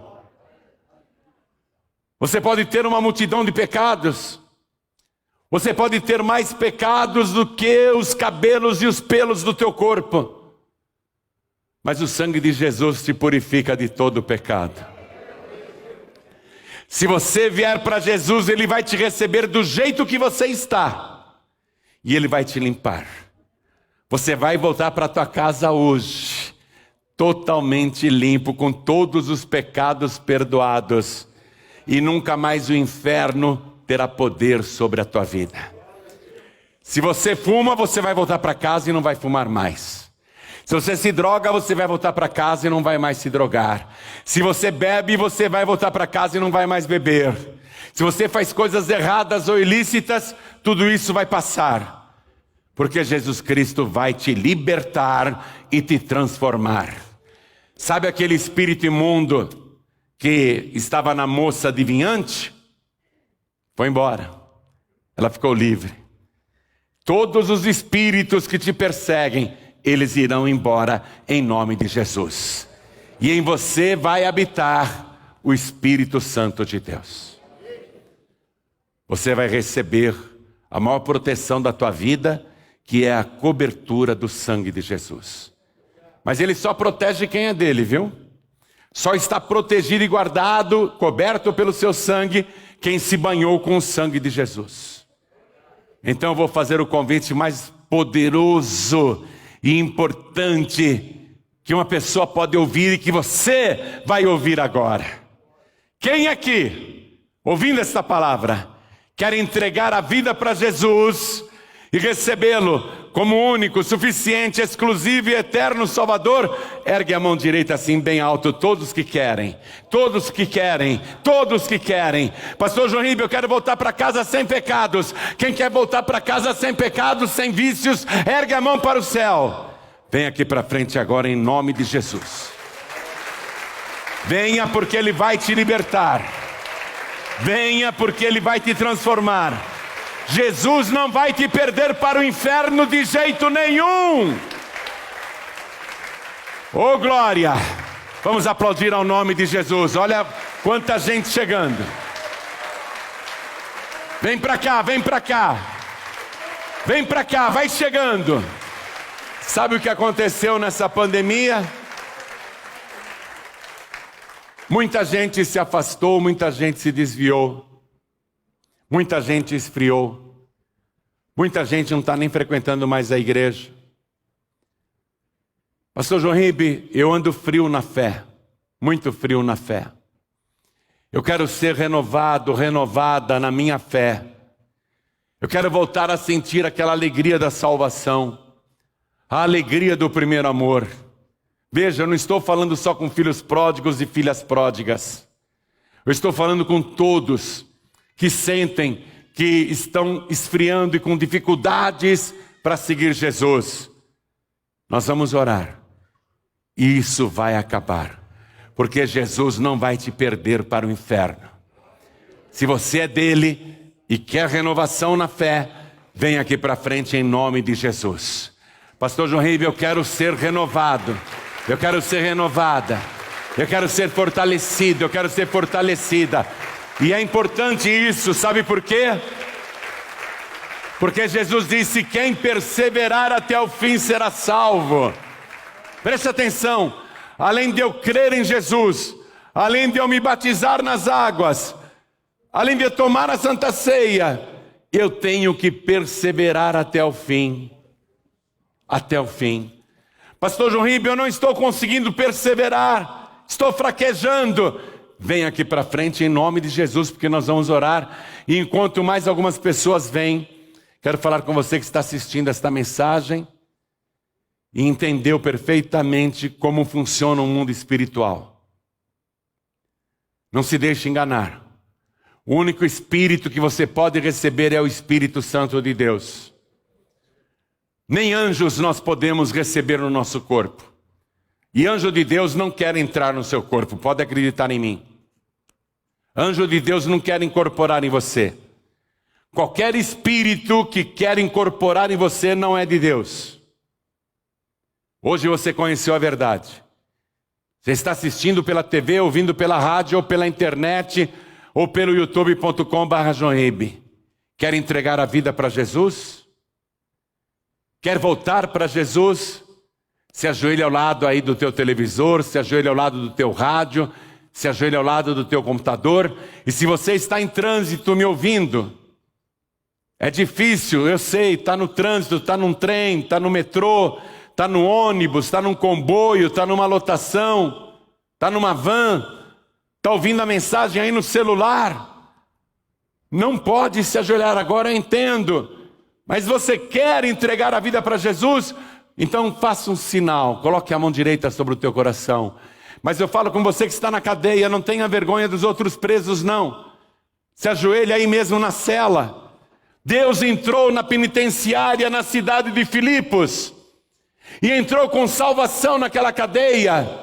Você pode ter uma multidão de pecados, você pode ter mais pecados do que os cabelos e os pelos do teu corpo, mas o sangue de Jesus te purifica de todo o pecado. Se você vier para Jesus, Ele vai te receber do jeito que você está, e Ele vai te limpar. Você vai voltar para a tua casa hoje, totalmente limpo, com todos os pecados perdoados, e nunca mais o inferno terá poder sobre a tua vida. Se você fuma, você vai voltar para casa e não vai fumar mais. Se você se droga, você vai voltar para casa e não vai mais se drogar. Se você bebe, você vai voltar para casa e não vai mais beber. Se você faz coisas erradas ou ilícitas, tudo isso vai passar. Porque Jesus Cristo vai te libertar e te transformar. Sabe aquele espírito imundo que estava na moça adivinhante? Foi embora. Ela ficou livre. Todos os espíritos que te perseguem, eles irão embora em nome de Jesus. E em você vai habitar o Espírito Santo de Deus. Você vai receber a maior proteção da tua vida, que é a cobertura do sangue de Jesus. Mas Ele só protege quem é dele, viu? Só está protegido e guardado, coberto pelo seu sangue, quem se banhou com o sangue de Jesus. Então eu vou fazer o convite mais poderoso e importante que uma pessoa pode ouvir e que você vai ouvir agora. Quem aqui, ouvindo esta palavra, quer entregar a vida para Jesus e recebê-lo como único, suficiente, exclusivo e eterno Salvador? Ergue a mão direita assim bem alto, todos que querem, todos que querem, todos que querem. Pastor João Ribeiro, eu quero voltar para casa sem pecados. Quem quer voltar para casa sem pecados, sem vícios, ergue a mão para o céu. Vem aqui para frente agora em nome de Jesus. Venha porque Ele vai te libertar. Venha porque Ele vai te transformar. Jesus não vai te perder para o inferno de jeito nenhum. Oh glória! Vamos aplaudir ao nome de Jesus. Olha quanta gente chegando. Vem para cá, vem para cá. Vem para cá, vai chegando. Sabe o que aconteceu nessa pandemia? Muita gente se afastou, muita gente se desviou. Muita gente esfriou. Muita gente não está nem frequentando mais a igreja. Pastor João Ribe, eu ando frio na fé. Muito frio na fé. Eu quero ser renovado, renovada na minha fé. Eu quero voltar a sentir aquela alegria da salvação. A alegria do primeiro amor. Veja, eu não estou falando só com filhos pródigos e filhas pródigas. Eu estou falando com todos que sentem que estão esfriando e com dificuldades para seguir Jesus. Nós vamos orar. E isso vai acabar. Porque Jesus não vai te perder para o inferno. Se você é dele e quer renovação na fé, vem aqui para frente em nome de Jesus. Pastor João Ribe, eu quero ser renovado. Eu quero ser renovada. Eu quero ser fortalecido. Eu quero ser fortalecida. E é importante isso, sabe por quê? Porque Jesus disse: quem perseverar até o fim será salvo. Preste atenção. Além de eu crer em Jesus, além de eu me batizar nas águas, além de eu tomar a Santa Ceia, eu tenho que perseverar até o fim. Até o fim. Pastor João Ribe, eu não estou conseguindo perseverar, estou fraquejando. Vem aqui para frente em nome de Jesus, porque nós vamos orar. E enquanto mais algumas pessoas vêm, quero falar com você que está assistindo esta mensagem e entendeu perfeitamente como funciona o mundo espiritual. Não se deixe enganar. O único espírito que você pode receber é o Espírito Santo de Deus. Nem anjos nós podemos receber no nosso corpo. E anjo de Deus não quer entrar no seu corpo, pode acreditar em mim. Anjo de Deus não quer incorporar em você. Qualquer espírito que quer incorporar em você não é de Deus. Hoje você conheceu a verdade. Você está assistindo pela TV, ouvindo pela rádio, ou pela internet, ou pelo youtube.com/joaoribe. Quer entregar a vida para Jesus? Quer voltar para Jesus? Se ajoelha ao lado aí do teu televisor, se ajoelha ao lado do teu rádio, se ajoelha ao lado do teu computador. E se você está em trânsito me ouvindo, é difícil, eu sei, está no trânsito, está num trem, está no metrô, está no ônibus, está num comboio, está numa lotação, está numa van, está ouvindo a mensagem aí no celular. Não pode se ajoelhar agora, eu entendo. Mas você quer entregar a vida para Jesus? Então faça um sinal, coloque a mão direita sobre o teu coração. Mas eu falo com você que está na cadeia, não tenha vergonha dos outros presos não. Se ajoelhe aí mesmo na cela. Deus entrou na penitenciária na cidade de Filipos. E entrou com salvação naquela cadeia.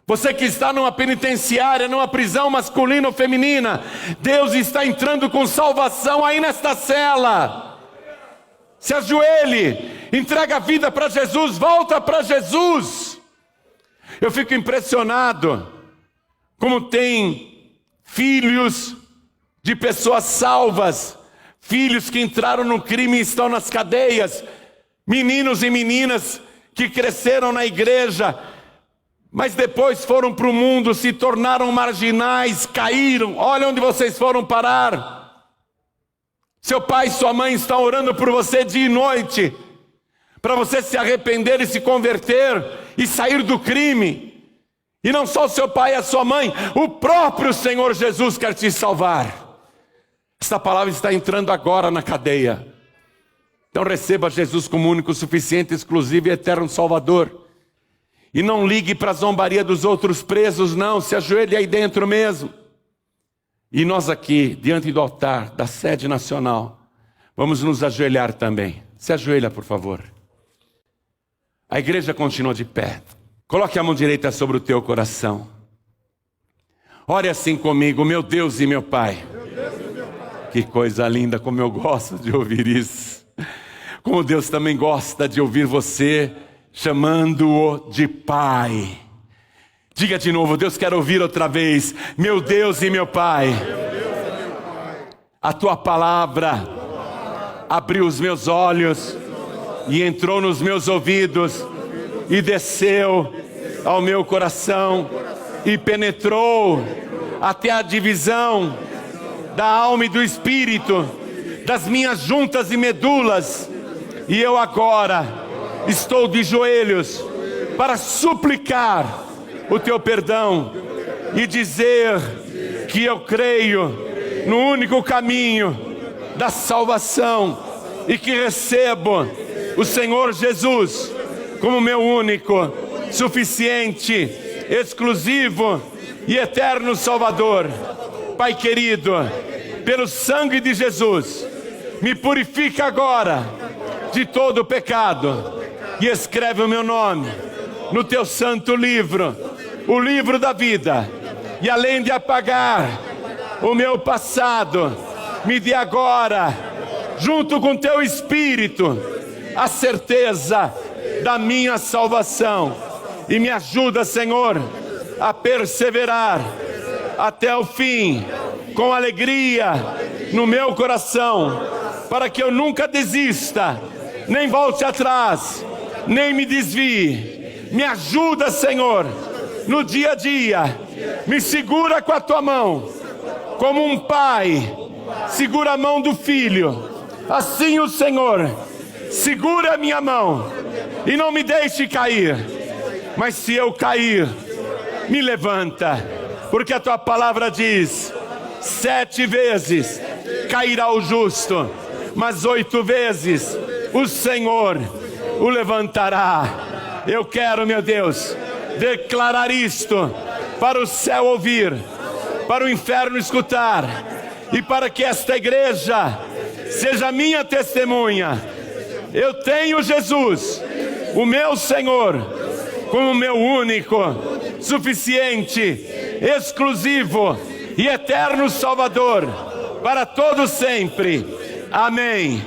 Você que está numa penitenciária, numa prisão masculina ou feminina, Deus está entrando com salvação aí nesta cela. Se ajoelhe, entrega a vida para Jesus, volta para Jesus. Eu fico impressionado como tem filhos de pessoas salvas, filhos que entraram no crime e estão nas cadeias, meninos e meninas que cresceram na igreja, mas depois foram para o mundo, se tornaram marginais, caíram. Olha onde vocês foram parar. Seu pai e sua mãe estão orando por você dia e noite, para você se arrepender e se converter e sair do crime. E não só o seu pai e a sua mãe, o próprio Senhor Jesus quer te salvar. Esta palavra está entrando agora na cadeia. Então receba Jesus como único, suficiente, exclusivo e eterno Salvador. E não ligue para a zombaria dos outros presos, não. Se ajoelhe aí dentro mesmo. E nós aqui, diante do altar da sede nacional, vamos nos ajoelhar também. Se ajoelha, por favor. A igreja continua de pé. Coloque a mão direita sobre o teu coração. Ore assim comigo, meu Deus e meu Pai. Que coisa linda, como eu gosto de ouvir isso. Como Deus também gosta de ouvir você chamando-o de Pai. Diga de novo, Deus quer ouvir outra vez. Meu Deus e meu Pai. A tua palavra abriu os meus olhos e entrou nos meus ouvidos e desceu ao meu coração e penetrou até a divisão da alma e do espírito, das minhas juntas e medulas. E eu agora estou de joelhos para suplicar o teu perdão e dizer que eu creio no único caminho da salvação e que recebo o Senhor Jesus como meu único, suficiente, exclusivo e eterno Salvador. Pai querido, pelo sangue de Jesus, me purifica agora de todo o pecado e escreve o meu nome no teu santo livro, o livro da vida. E além de apagar o meu passado, me dê agora, junto com teu Espírito, a certeza da minha salvação. E me ajuda, Senhor, a perseverar até o fim, com alegria no meu coração, para que eu nunca desista, nem volte atrás, nem me desvie. Me ajuda, Senhor, no dia a dia, me segura com a tua mão, como um pai segura a mão do filho. Assim o Senhor segura a minha mão e não me deixe cair. Mas se eu cair, me levanta, porque a tua palavra diz: 7 vezes cairá o justo, mas 8 vezes o Senhor o levantará. Eu quero, meu Deus, declarar isto para o céu ouvir, para o inferno escutar, e para que esta igreja seja minha testemunha. Eu tenho Jesus, o meu Senhor, como meu único, suficiente, exclusivo e eterno Salvador, para todo sempre. Amém.